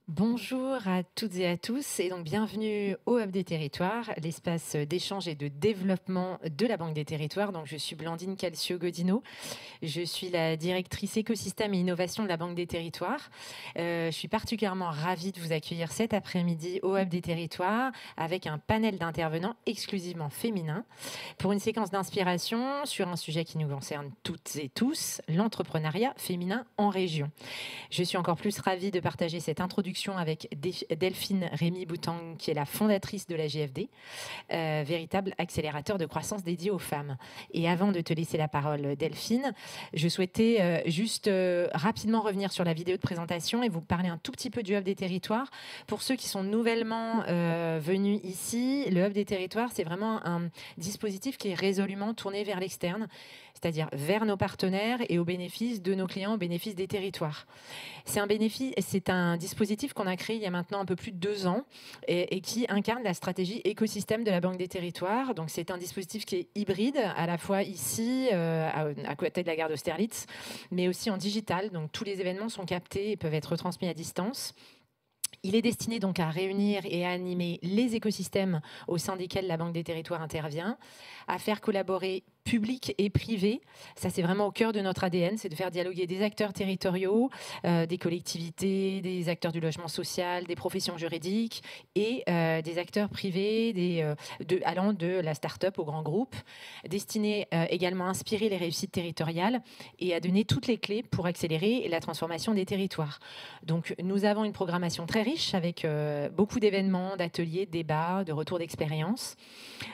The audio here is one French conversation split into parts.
Bonjour à toutes et à tous et donc bienvenue au Hub des Territoires, l'espace d'échange et de développement de la Banque des Territoires. Donc je suis Blandine Calcio-Godino, je suis la directrice écosystème et innovation de la Banque des Territoires. Je suis particulièrement ravie de vous accueillir cet après-midi au Hub des Territoires avec un panel d'intervenants exclusivement féminins pour une séquence d'inspiration sur un sujet qui nous concerne toutes et tous, l'entrepreneuriat féminin en région. Je suis encore plus ravie de partager cette introduction avec Delphine Rémy-Boutang, qui est la fondatrice de la GFD, véritable accélérateur de croissance dédié aux femmes. Et avant de te laisser la parole, Delphine, je souhaitais juste rapidement revenir sur la vidéo de présentation et vous parler un tout petit peu du Hub des Territoires. Pour ceux qui sont nouvellement venus ici, le Hub des Territoires, c'est vraiment un dispositif qui est résolument tourné vers l'externe, c'est-à-dire vers nos partenaires et au bénéfice de nos clients, au bénéfice des territoires. C'est un dispositif qu'on a créé il y a maintenant un peu plus de 2 ans et qui incarne la stratégie écosystème de la Banque des Territoires. Donc c'est un dispositif qui est hybride, à la fois ici, à côté de la gare d'Austerlitz, mais aussi en digital. Donc tous les événements sont captés et peuvent être retransmis à distance. Il est destiné donc à réunir et à animer les écosystèmes au sein desquels la Banque des Territoires intervient, à faire collaborer public et privé. Ça, c'est vraiment au cœur de notre ADN, c'est de faire dialoguer des acteurs territoriaux, des collectivités, des acteurs du logement social, des professions juridiques et des acteurs privés, allant de la start-up au grand groupe, destinés également à inspirer les réussites territoriales et à donner toutes les clés pour accélérer la transformation des territoires. Donc, nous avons une programmation très riche avec beaucoup d'événements, d'ateliers, de débats, de retours d'expérience.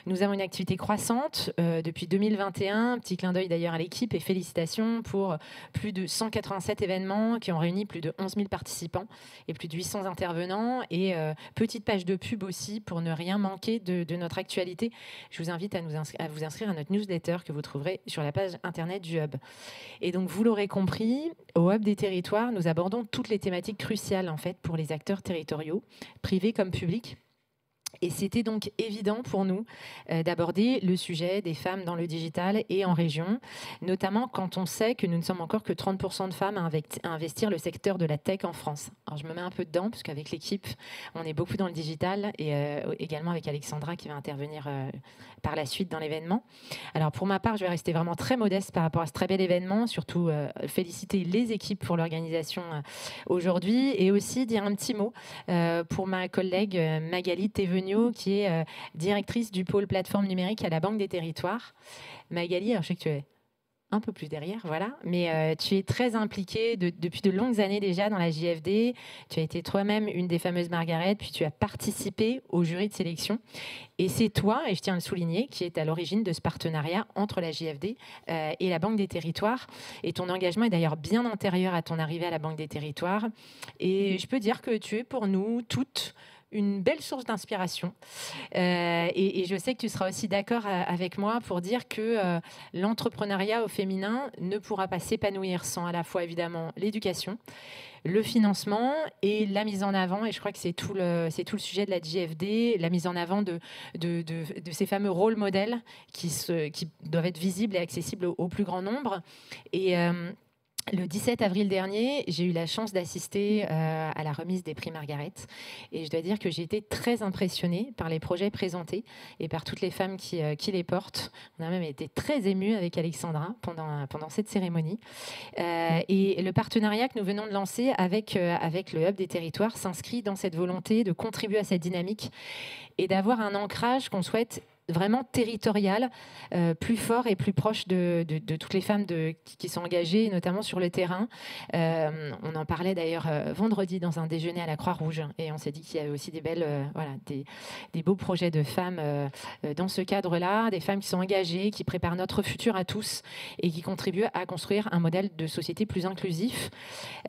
Nous avons une activité croissante depuis 2021. Petit clin d'œil d'ailleurs à l'équipe et félicitations pour plus de 187 événements qui ont réuni plus de 11 000 participants et plus de 800 intervenants. Et petite page de pub aussi pour ne rien manquer de notre actualité. Je vous invite à vous inscrire à notre newsletter que vous trouverez sur la page internet du Hub. Et donc, vous l'aurez compris, au Hub des Territoires, nous abordons toutes les thématiques cruciales en fait pour les acteurs territoriaux, privés comme publics. Et c'était donc évident pour nous d'aborder le sujet des femmes dans le digital et en région, notamment quand on sait que nous ne sommes encore que 30% de femmes à investir le secteur de la tech en France. Alors je me mets un peu dedans, parce qu'avec l'équipe, on est beaucoup dans le digital, et également avec Alexandra qui va intervenir par la suite dans l'événement. Alors pour ma part, je vais rester vraiment très modeste par rapport à ce très bel événement, surtout féliciter les équipes pour l'organisation aujourd'hui, et aussi dire un petit mot pour ma collègue Magali Thévenot, qui est directrice du pôle plateforme numérique à la Banque des Territoires. Magali, alors je sais que tu es un peu plus derrière, voilà, mais tu es très impliquée depuis de longues années déjà dans la JFD. Tu as été toi-même une des fameuses Margaret, puis tu as participé au jury de sélection. Et c'est toi, et je tiens à le souligner, qui est à l'origine de ce partenariat entre la JFD et la Banque des Territoires. Et ton engagement est d'ailleurs bien antérieur à ton arrivée à la Banque des Territoires. Et je peux dire que tu es pour nous toutes une belle source d'inspiration. Et je sais que tu seras aussi d'accord avec moi pour dire que l'entrepreneuriat au féminin ne pourra pas s'épanouir sans à la fois évidemment l'éducation, le financement et la mise en avant, et je crois que c'est tout le sujet de la JFD, la mise en avant de ces fameux rôles modèles qui doivent être visibles et accessibles au plus grand nombre. Et le 17 avril dernier, j'ai eu la chance d'assister à la remise des prix Margaret. Et je dois dire que j'ai été très impressionnée par les projets présentés et par toutes les femmes qui les portent. On a même été très émus avec Alexandra pendant cette cérémonie. Et le partenariat que nous venons de lancer avec le Hub des Territoires s'inscrit dans cette volonté de contribuer à cette dynamique et d'avoir un ancrage qu'on souhaite vraiment territorial, plus fort et plus proche de toutes les femmes qui sont engagées, notamment sur le terrain. On en parlait d'ailleurs vendredi dans un déjeuner à la Croix-Rouge, et on s'est dit qu'il y avait aussi des belles, des beaux projets de femmes dans ce cadre-là, des femmes qui sont engagées, qui préparent notre futur à tous et qui contribuent à construire un modèle de société plus inclusif.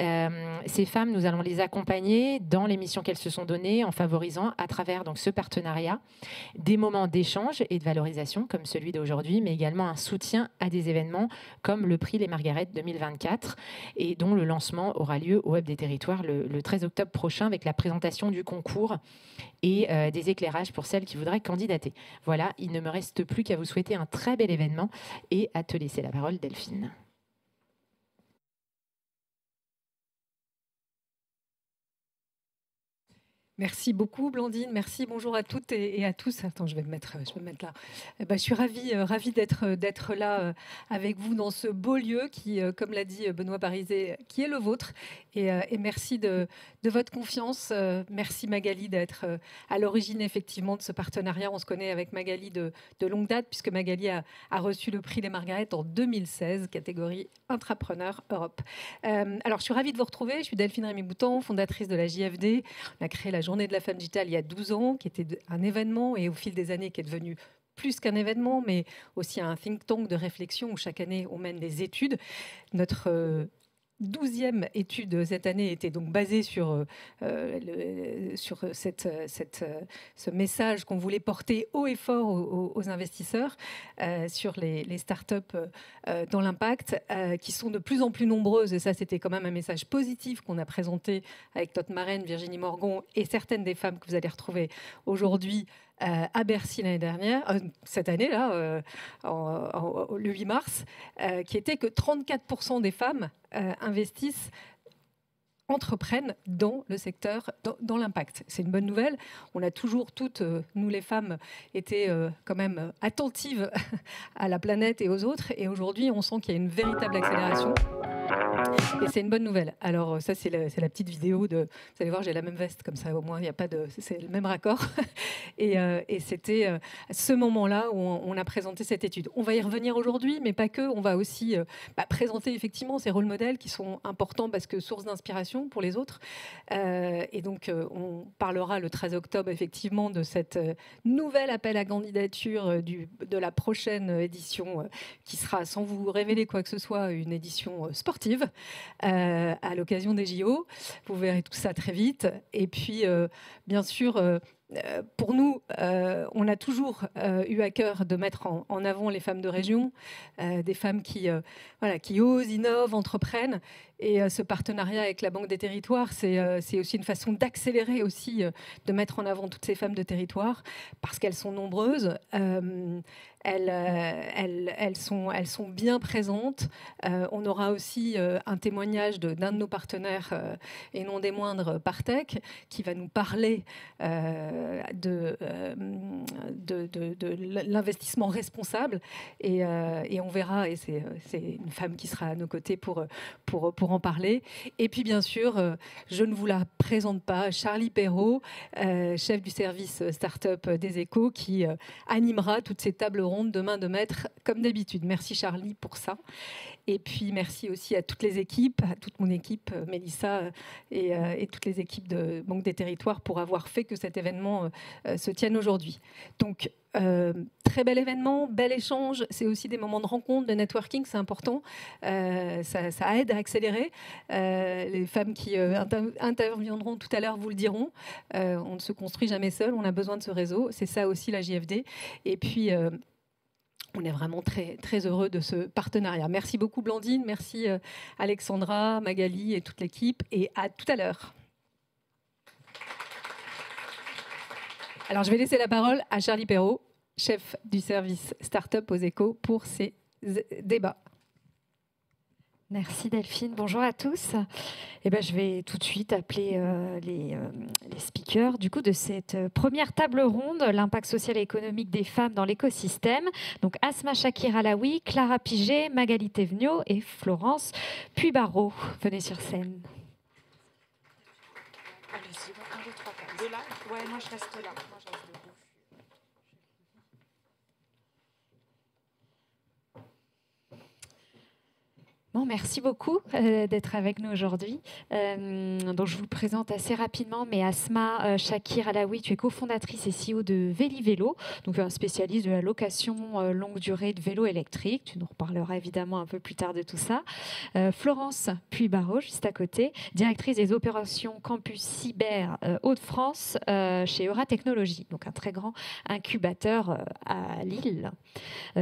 Ces femmes, nous allons les accompagner dans les missions qu'elles se sont données en favorisant à travers donc ce partenariat des moments d'échange et de valorisation comme celui d'aujourd'hui, mais également un soutien à des événements comme le prix Les Margaret 2024 et dont le lancement aura lieu au Hub des Territoires le 13 octobre prochain avec la présentation du concours et des éclairages pour celles qui voudraient candidater. Voilà, il ne me reste plus qu'à vous souhaiter un très bel événement et à te laisser la parole, Delphine. Merci beaucoup, Blandine. Merci, bonjour à toutes et à tous. Attends, je vais me mettre là. Je suis ravie d'être là avec vous dans ce beau lieu qui, comme l'a dit Benoît Parisé, qui est le vôtre. Et merci de votre confiance. Merci Magali d'être à l'origine effectivement de ce partenariat. On se connaît avec Magali de longue date puisque Magali a reçu le prix des Margaret en 2016, catégorie Intrapreneur Europe. Alors, je suis ravie de vous retrouver. Je suis Delphine Rémy-Boutan, fondatrice de la JFD. On a créé la Journée de la femme digitale il y a 12 ans, qui était un événement et au fil des années qui est devenu plus qu'un événement, mais aussi un think tank de réflexion où chaque année on mène des études. Notre 12e étude cette année était donc basée sur ce message qu'on voulait porter haut et fort aux investisseurs sur les startups dans l'impact, qui sont de plus en plus nombreuses. Et ça, c'était quand même un message positif qu'on a présenté avec notre marraine Virginie Morgon et certaines des femmes que vous allez retrouver aujourd'hui à Bercy l'année dernière, cette année-là, le 8 mars, qui était que 34% des femmes investissent, entreprennent dans le secteur, dans l'impact. C'est une bonne nouvelle. On a toujours toutes, nous les femmes, été quand même attentives à la planète et aux autres. Et aujourd'hui, on sent qu'il y a une véritable accélération. Et c'est une bonne nouvelle. Alors ça, c'est la petite vidéo de... Vous allez voir, j'ai la même veste, comme ça au moins, il n'y a pas de... C'est le même raccord. Et c'était à ce moment-là où on a présenté cette étude. On va y revenir aujourd'hui, mais pas que. On va aussi présenter effectivement ces rôles modèles qui sont importants parce que source d'inspiration pour les autres. Et donc, on parlera le 13 octobre, effectivement, de cette nouvel appel à candidature de la prochaine édition qui sera, sans vous révéler quoi que ce soit, une édition sportive à l'occasion des JO. Vous verrez tout ça très vite. Et puis, bien sûr, pour nous, on a toujours eu à cœur de mettre en avant les femmes de région, des femmes qui osent, innovent, entreprennent. Et ce partenariat avec la Banque des Territoires, c'est aussi une façon d'accélérer aussi, de mettre en avant toutes ces femmes de territoire, parce qu'elles sont nombreuses, elles sont bien présentes. On aura aussi un témoignage d'un de nos partenaires, et non des moindres, Partech, qui va nous parler de l'investissement responsable. Et on verra, et c'est une femme qui sera à nos côtés pour en parler. Et puis bien sûr, je ne vous la présente pas, Charlie Perrault, chef du service start-up des Échos, qui animera toutes ces tables rondes de main de maître comme d'habitude. Merci Charlie pour ça. Et puis merci aussi à toutes les équipes, à toute mon équipe, Mélissa et toutes les équipes de Banque des Territoires pour avoir fait que cet événement se tienne aujourd'hui. Donc, très bel événement, bel échange. C'est aussi des moments de rencontre, de networking, c'est important. Ça aide à accélérer. Les femmes qui interviendront tout à l'heure vous le diront. On ne se construit jamais seul, on a besoin de ce réseau. C'est ça aussi la JFD. Et puis... on est vraiment très, très heureux de ce partenariat. Merci beaucoup Blandine, merci Alexandra, Magali et toute l'équipe. Et à tout à l'heure. Alors je vais laisser la parole à Charlie Perrault, chef du service Start-up aux Échos, pour ces débats. Merci Delphine. Bonjour à tous. Je vais tout de suite appeler les speakers du coup de cette première table ronde, l'impact social et économique des femmes dans l'écosystème. Donc Asma Chakir Alaoui, Clara Piget, Magali Thévenot et Florence Puybarreau. Venez sur scène. Allez-y, 1, 2, 3, 4. De là. Ouais, moi je reste là. Moi je reste debout. Bon, merci beaucoup d'être avec nous aujourd'hui. Donc, je vous présente assez rapidement, mais Asma Chakir Alaoui, tu es cofondatrice et CEO de Vélo, donc un spécialiste de la location longue durée de vélos électriques. Tu nous reparleras évidemment un peu plus tard de tout ça. Florence Puybarreau, juste à côté, directrice des opérations campus cyber Hauts-de-France chez Euratechnologies, donc un très grand incubateur à Lille.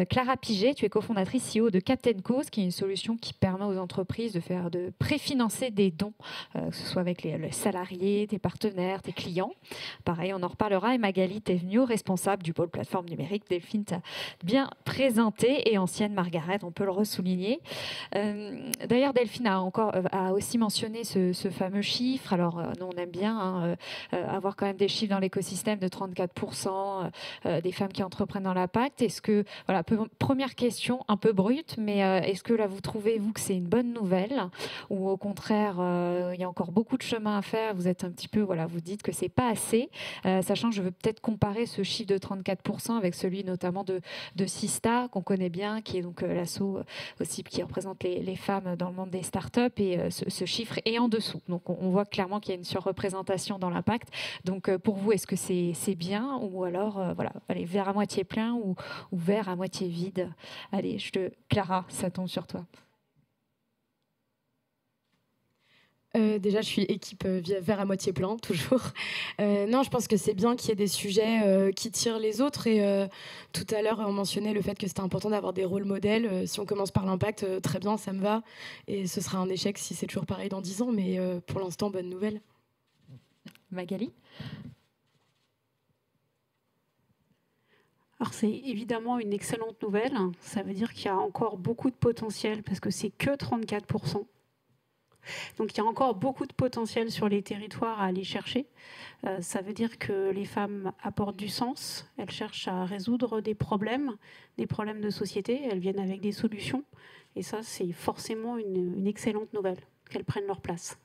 Clara Piget, tu es cofondatrice CEO de Captain Cause, qui est une solution qui permet permet aux entreprises de préfinancer des dons, que ce soit avec les salariés, tes partenaires, tes clients. Pareil, on en reparlera. Et Magali Thévenot, responsable du pôle plateforme numérique. Delphine t'a bien présenté, et ancienne Margaret, on peut le ressouligner. D'ailleurs, Delphine a aussi mentionné ce fameux chiffre. Alors, nous, on aime bien avoir quand même des chiffres dans l'écosystème de 34% des femmes qui entreprennent dans l'impact. Est-ce que, voilà, première question un peu brute, mais est-ce que là, vous trouvez, vous, que c'est une bonne nouvelle, ou au contraire, il y a encore beaucoup de chemin à faire, vous êtes un petit peu, voilà, vous dites que c'est pas assez, sachant que je veux peut-être comparer ce chiffre de 34% avec celui notamment de Sista, qu'on connaît bien, qui est donc l'asso aussi qui représente les femmes dans le monde des startups, et ce chiffre est en dessous. Donc on voit clairement qu'il y a une surreprésentation dans l'impact. Donc pour vous, est-ce que c'est bien, ou alors voilà, allez, verre à moitié plein ou verre à moitié vide? Allez, Clara, ça tombe sur toi. Déjà, je suis équipe verre à moitié plein, toujours. Non, je pense que c'est bien qu'il y ait des sujets qui tirent les autres. Et tout à l'heure, on mentionnait le fait que c'était important d'avoir des rôles modèles. Si on commence par l'impact, très bien, ça me va. Et ce sera un échec si c'est toujours pareil dans 10 ans. Mais pour l'instant, bonne nouvelle. Magali? Alors c'est évidemment une excellente nouvelle. Ça veut dire qu'il y a encore beaucoup de potentiel, parce que c'est que 34%. Donc il y a encore beaucoup de potentiel sur les territoires à aller chercher. Ça veut dire que les femmes apportent du sens, elles cherchent à résoudre des problèmes de société, elles viennent avec des solutions. Et ça, c'est forcément une excellente nouvelle, qu'elles prennent leur place.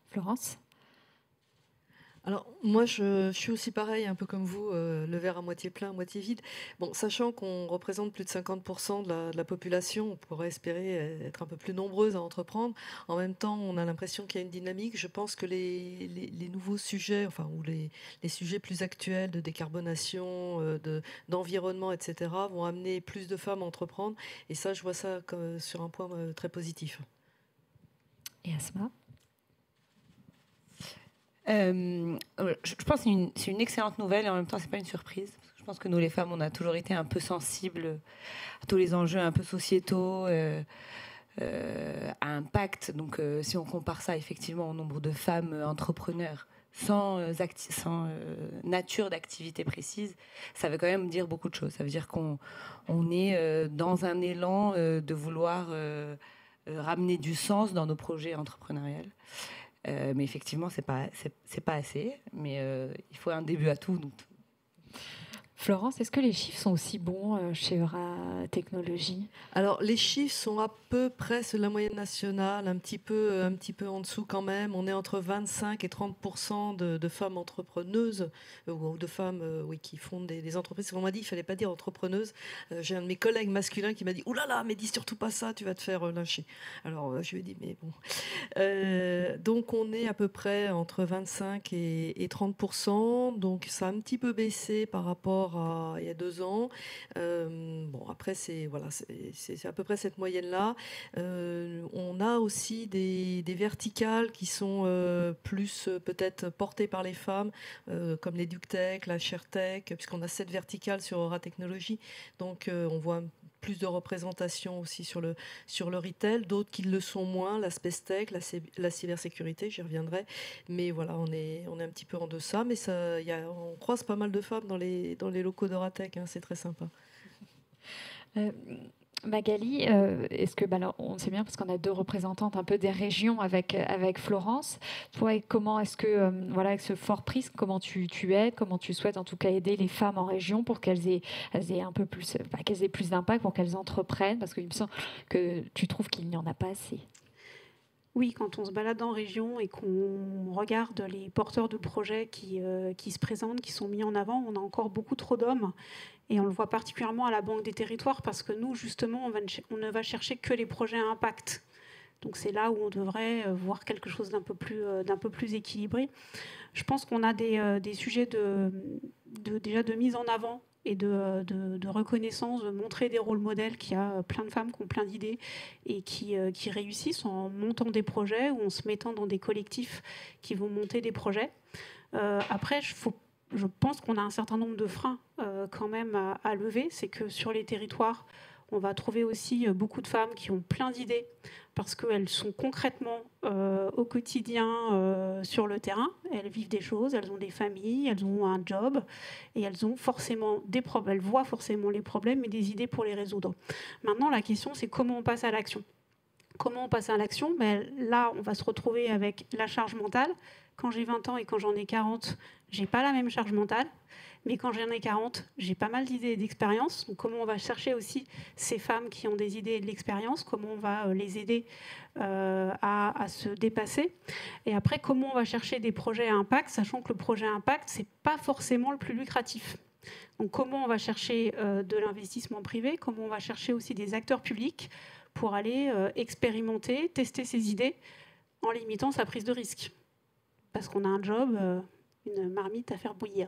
Florence? Alors, moi, je suis aussi pareil, un peu comme vous, le verre à moitié plein, à moitié vide. Bon, sachant qu'on représente plus de 50% de la population, on pourrait espérer être un peu plus nombreuses à entreprendre. En même temps, on a l'impression qu'il y a une dynamique. Je pense que les nouveaux sujets, enfin, ou les sujets plus actuels de décarbonation, d'environnement, etc., vont amener plus de femmes à entreprendre. Et ça, je vois ça sur un point très positif. Et Asma? Je pense que c'est une excellente nouvelle, et en même temps c'est pas une surprise. Je pense que nous les femmes, on a toujours été un peu sensibles à tous les enjeux un peu sociétaux, à impact. Donc si on compare ça effectivement au nombre de femmes entrepreneurs sans nature d'activité précise, ça veut quand même dire beaucoup de choses. Ça veut dire qu'on est dans un élan de vouloir ramener du sens dans nos projets entrepreneuriaux. Mais effectivement, c'est pas assez. Mais il faut un début à tout. Donc. Florence, est-ce que les chiffres sont aussi bons chez Eura Technologies? Alors, les chiffres sont à peu près sur la moyenne nationale, un petit peu en dessous quand même. On est entre 25 et 30% de femmes entrepreneuses, ou de femmes qui fondent des entreprises. On m'a dit qu'il ne fallait pas dire entrepreneuse. J'ai un de mes collègues masculins qui m'a dit « Ouh là là, mais dis surtout pas ça, tu vas te faire lyncher ». Alors, je lui ai dit « Mais bon ». Donc, on est à peu près entre 25 et 30%. Donc, ça a un petit peu baissé par rapport à il y a 2 ans. Bon, après, c'est à peu près cette moyenne-là. On a aussi des verticales qui sont plus peut-être portées par les femmes, comme l'EduTech, la ShareTech, puisqu'on a 7 verticales sur Eura Technologies. Donc, on voit plus de représentation aussi sur le retail, d'autres qui le sont moins, la space tech, la cybersécurité, j'y reviendrai. Mais voilà, on est un petit peu en deçà, mais on croise pas mal de femmes dans les locaux d'Euratech, c'est très sympa. Magali, est-ce que, alors, on sait bien parce qu'on a 2 représentantes un peu des régions avec Florence. Toi, comment est-ce que, avec ce fort prisme, comment tu aides, comment tu souhaites en tout cas aider les femmes en région pour qu'elles aient un peu plus, qu'elles aient plus d'impact, pour qu'elles entreprennent, parce qu'il me semble que tu trouves qu'il n'y en a pas assez. Oui, quand on se balade en région et qu'on regarde les porteurs de projets qui se présentent, qui sont mis en avant, on a encore beaucoup trop d'hommes. Et on le voit particulièrement à la Banque des Territoires, parce que nous, justement, on ne va chercher que les projets à impact. Donc c'est là où on devrait voir quelque chose d'un peu plus équilibré. Je pense qu'on a des sujets déjà de mise en avant et de reconnaissance, de montrer des rôles modèles, qu'il y a plein de femmes qui ont plein d'idées et qui réussissent en montant des projets ou en se mettant dans des collectifs qui vont monter des projets. Après, je pense qu'on a un certain nombre de freins quand même à lever. C'est que sur les territoires, On va trouver aussi beaucoup de femmes qui ont plein d'idées parce qu'elles sont concrètement au quotidien sur le terrain. Elles vivent des choses, elles ont des familles, elles ont un job et elles ont forcément des problèmes. Elles voient forcément les problèmes et des idées pour les résoudre. Maintenant, la question, c'est comment on passe à l'action. Comment on passe à l'action ? Là, on va se retrouver avec la charge mentale. Quand j'ai 20 ans et quand j'en ai 40, j'ai pas la même charge mentale. Mais quand j'en ai 40, j'ai pas mal d'idées et d'expériences. Donc, comment on va chercher aussi ces femmes qui ont des idées et de l'expérience ? Comment on va les aider à se dépasser ? Et après, comment on va chercher des projets à impact, sachant que le projet à impact, c'est pas forcément le plus lucratif. Donc, comment on va chercher de l'investissement privé ? Comment on va chercher aussi des acteurs publics pour aller expérimenter, tester ses idées en limitant sa prise de risque. Parce qu'on a un job, une marmite à faire bouillir.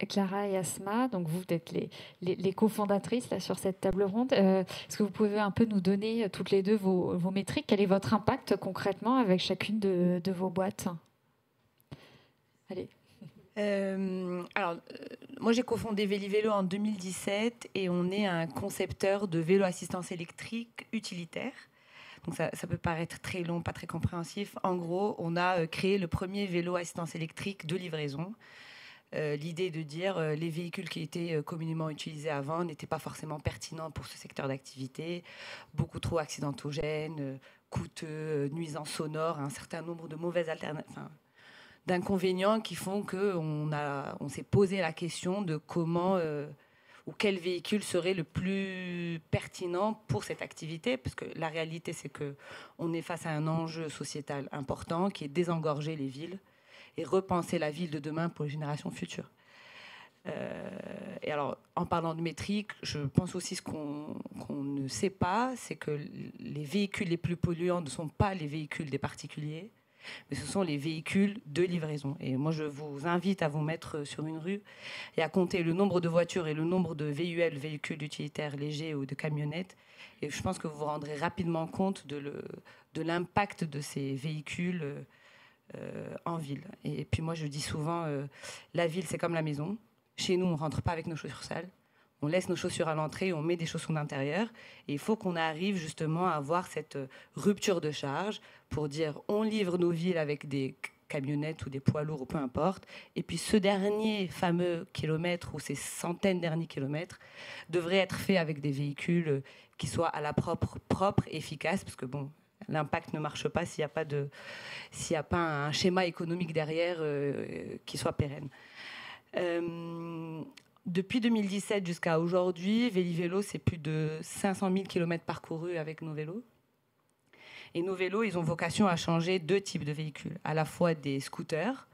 Clara et Asma, donc vous êtes les cofondatrices là, sur cette table ronde. Est-ce que vous pouvez un peu nous donner toutes les deux vos métriques ? Quel est votre impact concrètement avec chacune de vos boîtes ? Allez. Moi, j'ai cofondé Vélivélo en 2017 et on est un concepteur de vélo assistance électrique utilitaire. Donc ça peut paraître très long, pas très compréhensif. En gros, on a créé le premier vélo assistance électrique de livraison. L'idée de dire les véhicules qui étaient communément utilisés avant n'étaient pas forcément pertinents pour ce secteur d'activité, beaucoup trop accidentogènes, coûteux, nuisances sonores, un certain nombre de mauvaises alternatives. D'inconvénients qui font qu'on s'est posé la question de comment ou quel véhicule serait le plus pertinent pour cette activité, parce que la réalité, c'est qu'on est face à un enjeu sociétal important qui est désengorger les villes et repenser la ville de demain pour les générations futures. Et alors, en parlant de métriques, je pense aussi ce qu'on ne sait pas, c'est que les véhicules les plus polluants ne sont pas les véhicules des particuliers, mais ce sont les véhicules de livraison. Et moi, je vous invite à vous mettre sur une rue et à compter le nombre de voitures et le nombre de VUL, véhicules utilitaires légers ou de camionnettes. Et je pense que vous vous rendrez rapidement compte de l'impact de ces véhicules en ville. Et puis moi, je dis souvent, la ville, c'est comme la maison. Chez nous, on ne rentre pas avec nos chaussures sales. On laisse nos chaussures à l'entrée, on met des chaussons d'intérieur. Et il faut qu'on arrive justement à avoir cette rupture de charge pour dire on livre nos villes avec des camionnettes ou des poids lourds ou peu importe. Et puis ce dernier fameux kilomètre ou ces centaines derniers kilomètres devraient être faits avec des véhicules qui soient à la propre, efficaces. Parce que bon, l'impact ne marche pas s'il n'y a pas un schéma économique derrière qui soit pérenne. Depuis 2017 jusqu'à aujourd'hui, Vélivélo, c'est plus de 500 000 km parcourus avec nos vélos. Et nos vélos, ils ont vocation à changer deux types de véhicules. À la fois des scooters,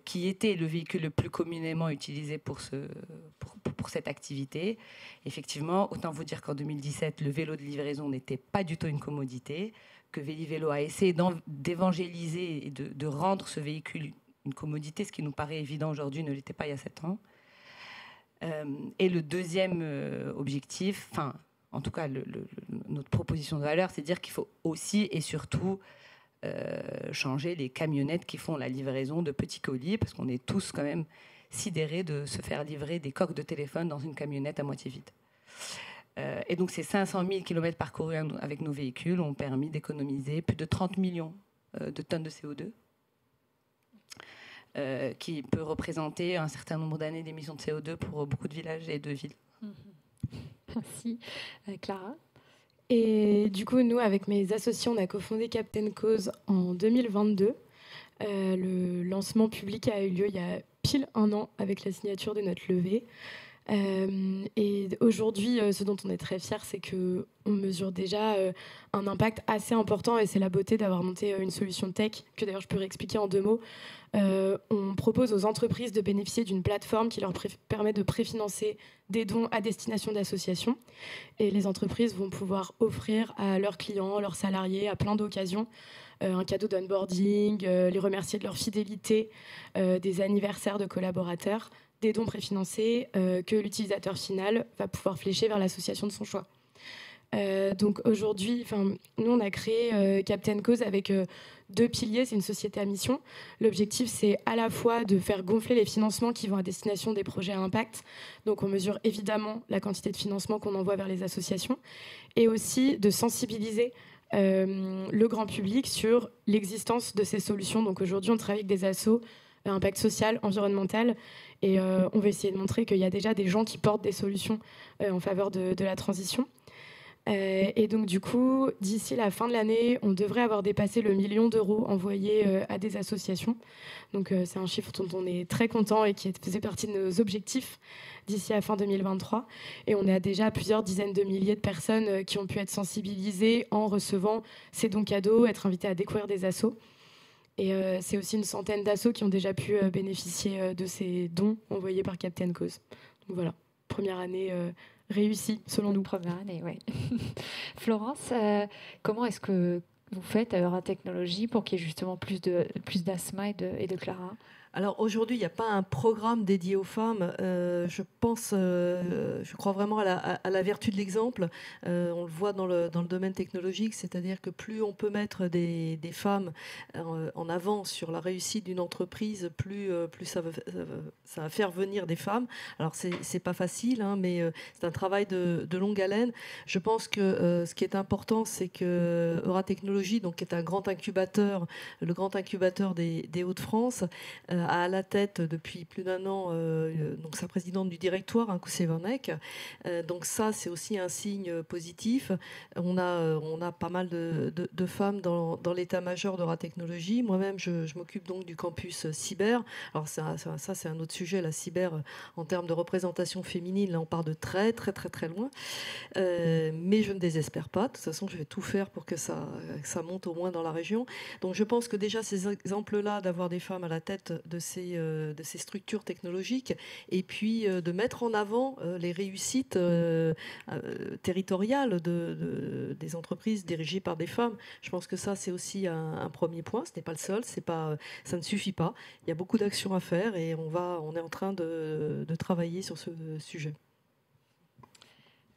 qui étaient le véhicule le plus communément utilisé pour cette activité. Effectivement, autant vous dire qu'en 2017, le vélo de livraison n'était pas du tout une commodité, que Vélivélo a essayé d'évangéliser et de rendre ce véhicule une commodité, ce qui nous paraît évident aujourd'hui, ne l'était pas il y a 7 ans. Et le deuxième objectif, enfin, en tout cas, notre proposition de valeur, c'est de dire qu'il faut aussi et surtout changer les camionnettes qui font la livraison de petits colis, parce qu'on est tous quand même sidérés de se faire livrer des coques de téléphone dans une camionnette à moitié vide. Et donc ces 500 000 km parcourus avec nos véhicules ont permis d'économiser plus de 30 millions de tonnes de CO2. Qui peut représenter un certain nombre d'années d'émissions de CO2 pour beaucoup de villages et de villes. Merci. Clara ? Et du coup, nous, avec mes associés, on a cofondé Captain Cause en 2022. Le lancement public a eu lieu il y a pile 1 an avec la signature de notre levée. Et aujourd'hui, ce dont on est très fiers, c'est qu'on mesure déjà un impact assez important, et c'est la beauté d'avoir monté une solution tech, que d'ailleurs je peux réexpliquer en 2 mots. On propose aux entreprises de bénéficier d'une plateforme qui leur permet de préfinancer des dons à destination d'associations. Et les entreprises vont pouvoir offrir à leurs clients, leurs salariés, à plein d'occasions, un cadeau d'onboarding, les remercier de leur fidélité, des anniversaires de collaborateurs, des dons préfinancés que l'utilisateur final va pouvoir flécher vers l'association de son choix. Donc aujourd'hui, nous on a créé Captain Cause avec 2 piliers, c'est une société à mission. L'objectif, c'est à la fois de faire gonfler les financements qui vont à destination des projets à impact. Donc on mesure évidemment la quantité de financement qu'on envoie vers les associations et aussi de sensibiliser le grand public sur l'existence de ces solutions. Donc aujourd'hui, on travaille avec des assos impact social, environnemental, et on va essayer de montrer qu'il y a déjà des gens qui portent des solutions en faveur de la transition. Et donc du coup, d'ici la fin de l'année, on devrait avoir dépassé le 1 million d'euros envoyés à des associations. Donc c'est un chiffre dont on est très content et qui faisait partie de nos objectifs d'ici la fin 2023. Et on a déjà plusieurs dizaines de milliers de personnes qui ont pu être sensibilisées en recevant ces dons cadeaux, être invitées à découvrir des assos. Et c'est aussi une centaine d'assos qui ont déjà pu bénéficier de ces dons envoyés par Captain Cause. Donc voilà, première année réussie selon nous. Première année, oui. Florence, comment est-ce que vous faites à Eura Technologies pour qu'il y ait justement plus d'Asma et de Clara ? Alors aujourd'hui, il n'y a pas un programme dédié aux femmes. Je crois vraiment à la vertu de l'exemple. On le voit dans le domaine technologique, c'est-à-dire que plus on peut mettre des femmes en avant sur la réussite d'une entreprise, plus ça va faire venir des femmes. Alors c'est pas facile, hein, mais c'est un travail de longue haleine. Je pense que ce qui est important, c'est que Eura Technologies, donc qui est un grand incubateur, le grand incubateur des Hauts-de-France, à la tête depuis plus d'1 an donc sa présidente du directoire, hein, Koussé Vanek. Donc ça, c'est aussi un signe positif. On a pas mal de femmes dans l'état-major d'Eura Technologies. Moi-même, je m'occupe donc du campus cyber. Alors ça c'est un autre sujet, la cyber, en termes de représentation féminine. Là, on part de très, très, très, très loin. Mais je ne désespère pas. De toute façon, je vais tout faire pour que ça monte au moins dans la région. Donc je pense que déjà, ces exemples-là, d'avoir des femmes à la tête de ces structures technologiques, et puis de mettre en avant les réussites territoriales des entreprises dirigées par des femmes. Je pense que ça, c'est aussi un premier point. Ce n'est pas le seul, ça ne suffit pas. Il y a beaucoup d'actions à faire et on est en train de travailler sur ce sujet.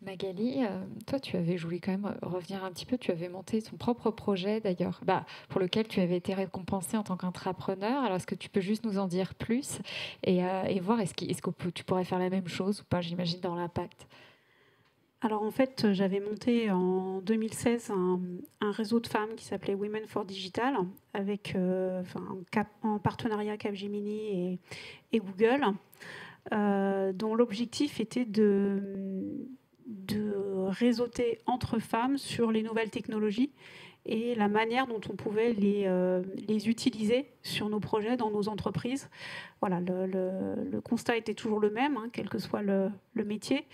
Magali, toi, je voulais quand même revenir un petit peu, tu avais monté ton propre projet d'ailleurs, pour lequel tu avais été récompensée en tant qu'intrapreneur. Alors, est-ce que tu peux juste nous en dire plus et voir est-ce que tu pourrais faire la même chose ou pas, j'imagine, dans l'impact ? Alors en fait, j'avais monté en 2016 un réseau de femmes qui s'appelait Women for Digital, avec en partenariat Capgemini et Google, dont l'objectif était de réseauter entre femmes sur les nouvelles technologies et la manière dont on pouvait les utiliser sur nos projets, dans nos entreprises. Voilà, le constat était toujours le même, hein, quel que soit le métier.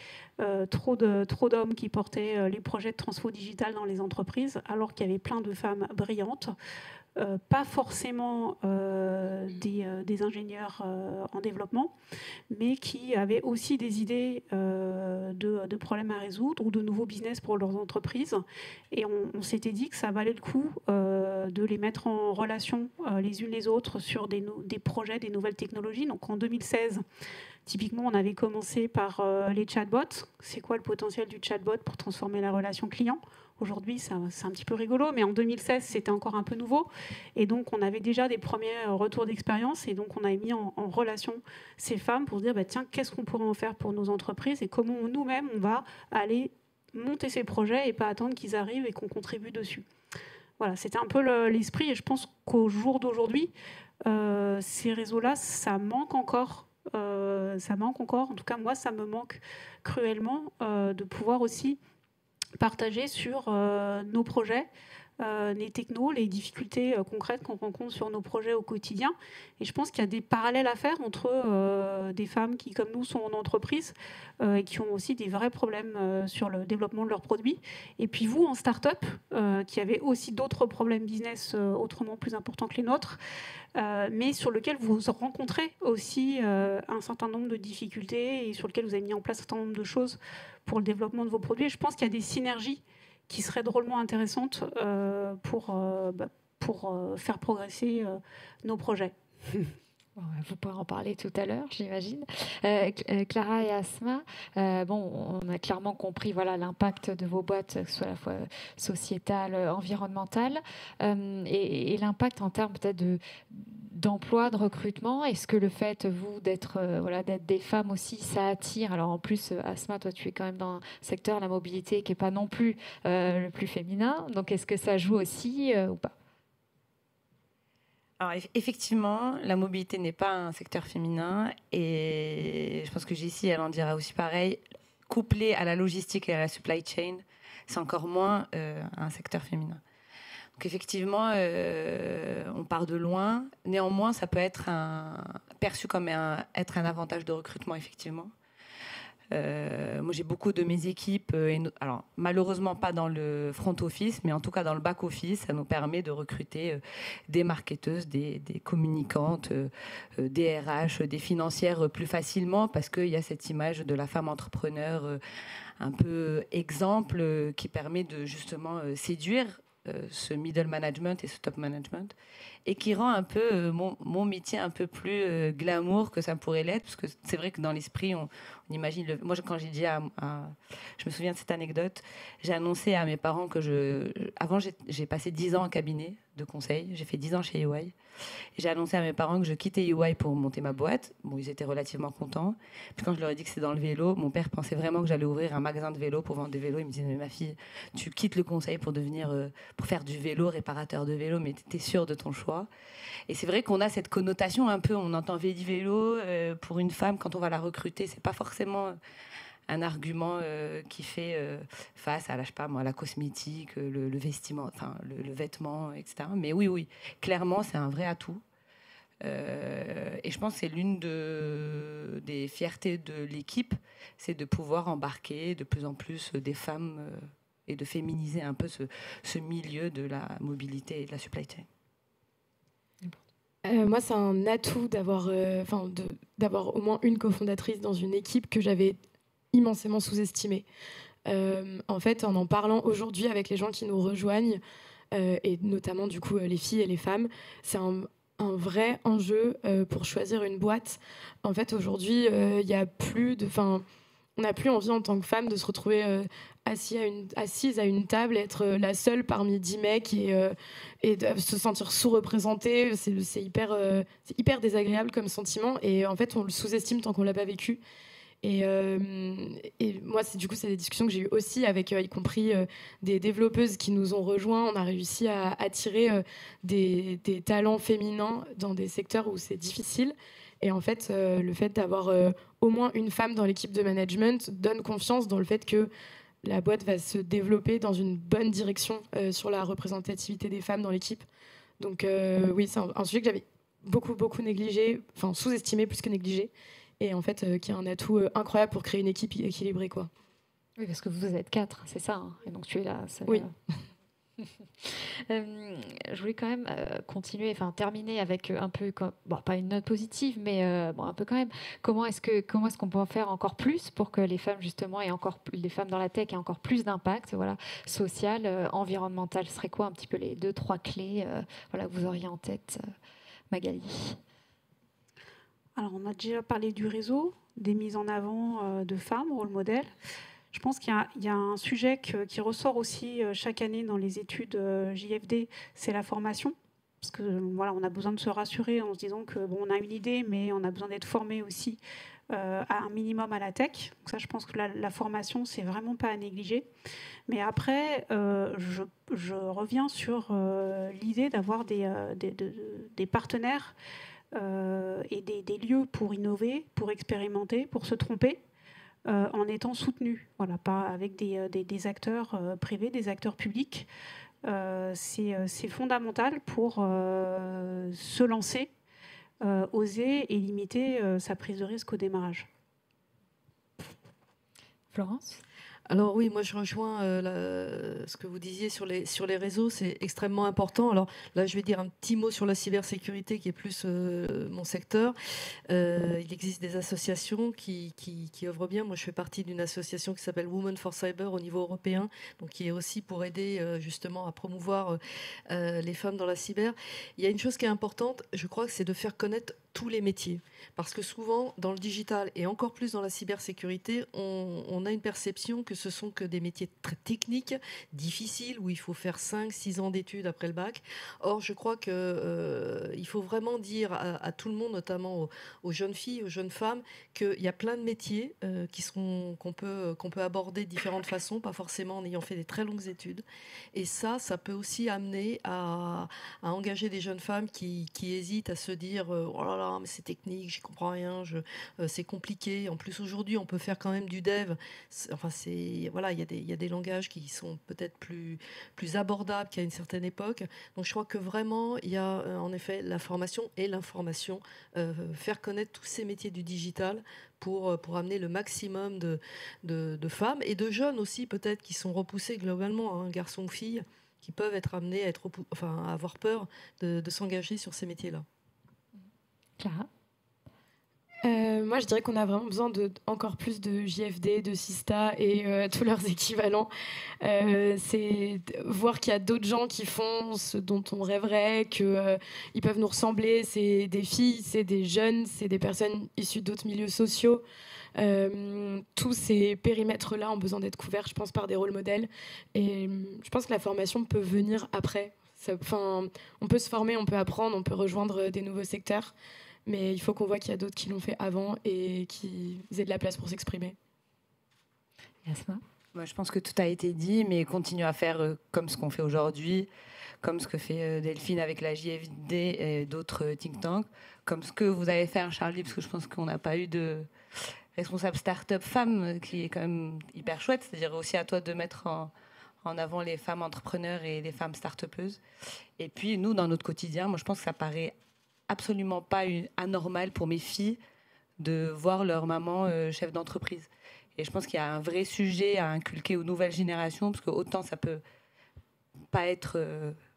Trop d'hommes qui portaient les projets de transfo digital dans les entreprises, alors qu'il y avait plein de femmes brillantes. Pas forcément des ingénieurs en développement, mais qui avaient aussi des idées de problèmes à résoudre ou de nouveaux business pour leurs entreprises. Et on s'était dit que ça valait le coup de les mettre en relation les unes les autres sur des projets, des nouvelles technologies. Donc en 2016, typiquement, on avait commencé par les chatbots. C'est quoi le potentiel du chatbot pour transformer la relation client ? Aujourd'hui, c'est un petit peu rigolo, mais en 2016, c'était encore un peu nouveau. Et donc, on avait déjà des premiers retours d'expérience. Et donc, on avait mis en relation ces femmes pour se dire, tiens, qu'est-ce qu'on pourrait en faire pour nos entreprises et comment nous-mêmes, on va aller monter ces projets et pas attendre qu'ils arrivent et qu'on contribue dessus. Voilà, c'était un peu l'esprit. Et je pense qu'au jour d'aujourd'hui, ces réseaux-là, ça manque encore. En tout cas, moi, ça me manque cruellement de pouvoir aussi partager sur nos projets, les technos, les difficultés concrètes qu'on rencontre sur nos projets au quotidien. Et je pense qu'il y a des parallèles à faire entre des femmes qui, comme nous, sont en entreprise et qui ont aussi des vrais problèmes sur le développement de leurs produits. Et puis vous, en start-up, qui avez aussi d'autres problèmes business autrement plus importants que les nôtres, mais sur lequel vous rencontrez aussi un certain nombre de difficultés et sur lequel vous avez mis en place un certain nombre de choses pour le développement de vos produits. Et je pense qu'il y a des synergies qui seraient drôlement intéressantes pour faire progresser nos projets. Vous pourrez en parler tout à l'heure, j'imagine. Clara et Asma, on a clairement compris l'impact de vos boîtes, que ce soit à la fois sociétal, environnemental, et l'impact en termes peut-être d'emploi, de recrutement. Est-ce que le fait, vous, d'être des femmes aussi, ça attire? Alors en plus, Asma, toi, tu es quand même dans un secteur, la mobilité, qui n'est pas non plus le plus féminin. Donc est-ce que ça joue aussi ou pas? Alors, effectivement, la mobilité n'est pas un secteur féminin et je pense que Jessie, elle en dira aussi pareil. Couplé à la logistique et à la supply chain, c'est encore moins un secteur féminin. Donc effectivement, on part de loin. Néanmoins, ça peut être perçu comme être un avantage de recrutement, effectivement. Moi, j'ai beaucoup de mes équipes, alors malheureusement pas dans le front office, mais en tout cas dans le back office, ça nous permet de recruter des marketeuses, des communicantes, des RH, des financières plus facilement, parce qu'il y a cette image de la femme entrepreneur un peu exemple qui permet de justement séduire ce middle management et ce top management, et qui rend un peu mon métier un peu plus glamour que ça pourrait l'être, parce que c'est vrai que dans l'esprit, on imagine... Moi, quand j'ai dit je me souviens de cette anecdote, j'ai annoncé à mes parents que avant, j'ai passé 10 ans en cabinet de conseil, j'ai fait 10 ans chez EY, et j'ai annoncé à mes parents que je quittais EY pour monter ma boîte. Bon, ils étaient relativement contents. Puis quand je leur ai dit que c'était dans le vélo, mon père pensait vraiment que j'allais ouvrir un magasin de vélo pour vendre des vélos. Il me disait, mais ma fille, tu quittes le conseil pour pour faire du vélo, réparateur de vélo, mais t'es sûre de ton choix? Et c'est vrai qu'on a cette connotation un peu, on entend vélo, pour une femme, quand on va la recruter, c'est pas forcément un argument qui fait face à, la cosmétique, le vestiment, enfin le vêtement, etc. Mais oui, clairement, c'est un vrai atout. Et je pense que c'est l'une des fiertés de l'équipe, c'est de pouvoir embarquer de plus en plus des femmes et de féminiser un peu ce milieu de la mobilité et de la supply chain. Moi, c'est un atout d'avoir au moins une cofondatrice dans une équipe que j'avais immensément sous-estimée. En fait, en parlant aujourd'hui avec les gens qui nous rejoignent, et notamment du coup les filles et les femmes, c'est un vrai enjeu pour choisir une boîte. En fait, aujourd'hui, il y a plus de... on n'a plus envie en tant que femme de se retrouver assise à une table, être la seule parmi 10 mecs et de se sentir sous-représentée. C'est hyper désagréable comme sentiment, et en fait on le sous-estime tant qu'on l'a pas vécu. Et moi, c'est des discussions que j'ai eues aussi avec, y compris des développeuses qui nous ont rejoints. On a réussi à attirer des talents féminins dans des secteurs où c'est difficile. Et en fait, le fait d'avoir au moins une femme dans l'équipe de management donne confiance dans le fait que la boîte va se développer dans une bonne direction sur la représentativité des femmes dans l'équipe. Donc oui, c'est un sujet que j'avais beaucoup négligé, enfin sous-estimé plus que négligé. Et en fait, qui est un atout incroyable pour créer une équipe équilibrée, quoi. Oui, parce que vous êtes 4, c'est ça, hein, et donc tu es là. Oui. Je voulais quand même continuer, terminer avec un peu, pas une note positive, mais un peu quand même. Comment est-ce qu'on peut en faire encore plus pour que les femmes, justement, les femmes dans la tech aient encore plus d'impact, social, environnemental? Ce serait quoi un petit peu les 2-3 clés que vous auriez en tête, Magali? Alors, on a déjà parlé du réseau, des mises en avant de femmes, rôle modèle. Je pense qu'il y a un sujet qui ressort aussi chaque année dans les études JFD, c'est la formation. Parce que on a besoin de se rassurer en se disant que on a une idée, mais on a besoin d'être formé aussi à un minimum à la tech. Donc ça, je pense que la formation, c'est vraiment pas à négliger. Mais après, je reviens sur l'idée d'avoir des partenaires et des lieux pour innover, pour expérimenter, pour se tromper, en étant soutenus, pas avec des acteurs privés, des acteurs publics. C'est fondamental pour se lancer, oser et limiter sa prise de risque au démarrage. Florence ? Alors oui, moi je rejoins ce que vous disiez sur les réseaux, c'est extrêmement important. Alors là, je vais dire un petit mot sur la cybersécurité qui est plus mon secteur. Il existe des associations qui œuvrent bien. Moi, je fais partie d'une association qui s'appelle Women for Cyber au niveau européen, donc qui est aussi pour aider justement à promouvoir les femmes dans la cyber. Il y a une chose qui est importante, je crois que c'est de faire connaître tous les métiers. Parce que souvent, dans le digital et encore plus dans la cybersécurité, on a une perception que ce sont que des métiers très techniques, difficiles, où il faut faire 5-6 ans d'études après le bac. Or, je crois qu'il faut vraiment dire à tout le monde, notamment aux jeunes filles, aux jeunes femmes, qu'il y a plein de métiers qu'on peut aborder de différentes façons, pas forcément en ayant fait des très longues études. Et ça peut aussi amener à engager des jeunes femmes qui hésitent à se dire oh là là, mais c'est technique, j'y comprends rien, c'est compliqué. En plus, aujourd'hui, on peut faire quand même du dev. Voilà, il y a des langages qui sont peut-être plus abordables qu'à une certaine époque. Donc, je crois que vraiment, il y a en effet la formation et l'information, faire connaître tous ces métiers du digital pour amener le maximum de femmes et de jeunes aussi, peut-être, qui sont repoussés globalement, garçons ou filles, qui peuvent être amenés à avoir peur de s'engager sur ces métiers-là. Clara ? Moi, je dirais qu'on a vraiment besoin encore plus de JFD, de Sista et tous leurs équivalents. C'est voir qu'il y a d'autres gens qui font ce dont on rêverait, qu'ils peuvent nous ressembler. C'est des filles, c'est des jeunes, c'est des personnes issues d'autres milieux sociaux. Tous ces périmètres-là ont besoin d'être couverts, je pense, par des rôles modèles. Et je pense que la formation peut venir après. On peut se former, on peut apprendre, on peut rejoindre des nouveaux secteurs. Mais il faut qu'on voit qu'il y a d'autres qui l'ont fait avant et qui aient de la place pour s'exprimer. Yasma ? Moi, je pense que tout a été dit, mais continue à faire comme ce qu'on fait aujourd'hui, comme ce que fait Delphine avec la JFD et d'autres think tanks, comme ce que vous avez fait, Charlie, parce que je pense qu'on n'a pas eu de responsable start-up femme, qui est quand même hyper chouette. C'est-à-dire aussi à toi de mettre en avant les femmes entrepreneurs et les femmes start-upeuses. Et puis, nous, dans notre quotidien, moi, je pense que ça paraît absolument pas anormal pour mes filles de voir leur maman chef d'entreprise. Et je pense qu'il y a un vrai sujet à inculquer aux nouvelles générations, parce que autant ça peut pas être,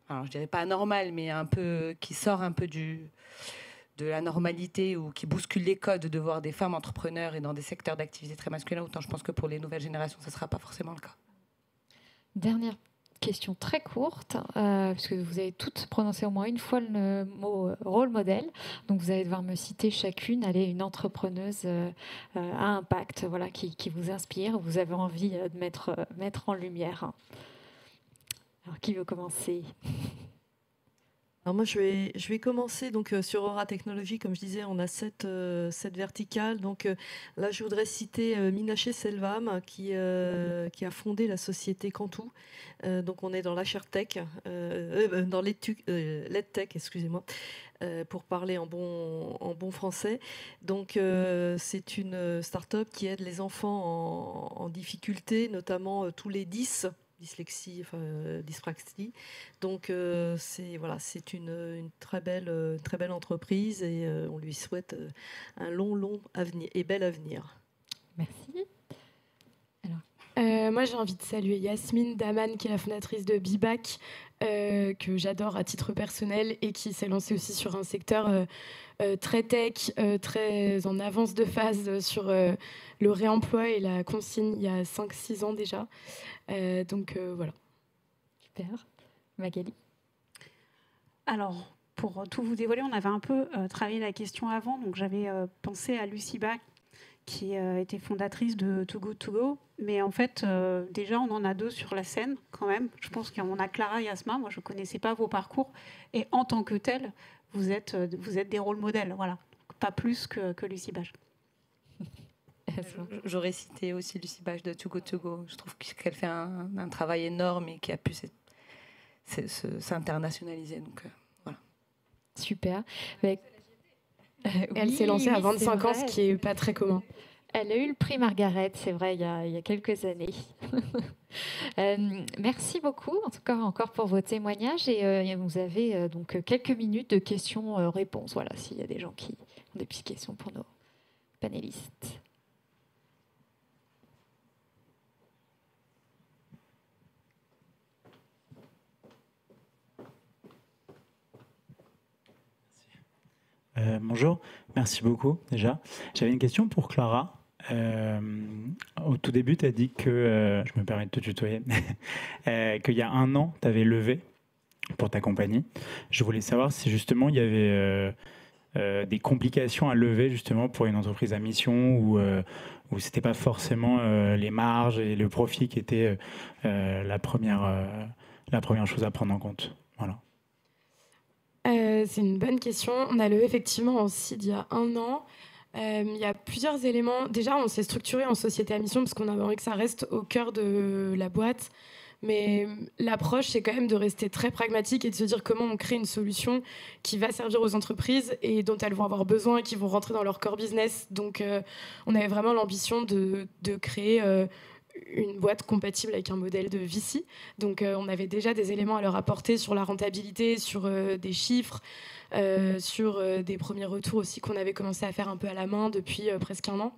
alors je dirais pas anormal, mais un peu qui sort un peu de la normalité ou qui bouscule les codes de voir des femmes entrepreneurs et dans des secteurs d'activité très masculins, autant je pense que pour les nouvelles générations, ça sera pas forcément le cas. Dernière question très courte, puisque vous avez toutes prononcé au moins une fois le mot rôle modèle. Donc vous allez devoir me citer chacune, une entrepreneuse à impact, voilà, qui vous inspire, vous avez envie de mettre en lumière. Alors qui veut commencer ? Alors moi, je vais commencer donc sur Aura Technologies. Comme je disais, on a 7 verticales. Donc là, je voudrais citer Minaché Selvam qui a fondé la société Cantou. Donc on est dans l'HRTech, dans l'EdTech, excusez-moi, pour parler en bon français. Donc c'est une start-up qui aide les enfants en difficulté, notamment tous les 10. Dyslexie, dyspraxie. Donc c'est une très belle entreprise et on lui souhaite un long avenir et bel avenir. Merci. Moi, j'ai envie de saluer Yasmine Daman, qui est la fondatrice de Bibac, que j'adore à titre personnel et qui s'est lancée aussi sur un secteur très tech, très en avance de phase sur le réemploi et la consigne il y a 5-6 ans déjà. Donc voilà. Super. Magali ? Alors, pour tout vous dévoiler, on avait un peu travaillé la question avant. Donc j'avais pensé à Lucie Bach, qui était fondatrice de Too Good To Go. Mais en fait, déjà, on en a 2 sur la scène, quand même. Je pense qu'on a Clara et Yasma. Moi, je ne connaissais pas vos parcours. Et en tant que tels, vous êtes des rôles modèles. Voilà. Pas plus que Lucie Bach. J'aurais cité aussi Lucie Bach de Too Good To Go. Je trouve qu'elle fait un travail énorme et qui a pu s'internationaliser. Donc, voilà. Super. Elle s'est lancée à 25 ans, ce qui n'est pas très commun. Elle a eu le prix Margaret, c'est vrai, il y a quelques années. Merci beaucoup, en tout cas, encore pour vos témoignages. Et vous avez donc quelques minutes de questions-réponses. Voilà, s'il y a des gens qui ont des petites questions pour nos panélistes. Bonjour, merci beaucoup déjà. J'avais une question pour Clara. Au tout début, tu as dit que, je me permets de te tutoyer, qu'il y a 1 an, tu avais levé pour ta compagnie. Je voulais savoir si justement il y avait des complications à lever justement pour une entreprise à mission où ce n'était pas forcément les marges et le profit qui étaient la première chose à prendre en compte. Voilà. C'est une bonne question. On a levé effectivement en CID il y a 1 an. Il y a plusieurs éléments. Déjà, on s'est structuré en société à mission parce qu'on avait envie que ça reste au cœur de la boîte. Mais l'approche, c'est quand même de rester très pragmatique et de se dire comment on crée une solution qui va servir aux entreprises et dont elles vont avoir besoin et qui vont rentrer dans leur core business. Donc, on avait vraiment l'ambition de créer une boîte compatible avec un modèle de VC. Donc, on avait déjà des éléments à leur apporter sur la rentabilité, sur des chiffres, sur des premiers retours aussi qu'on avait commencé à faire un peu à la main depuis presque 1 an.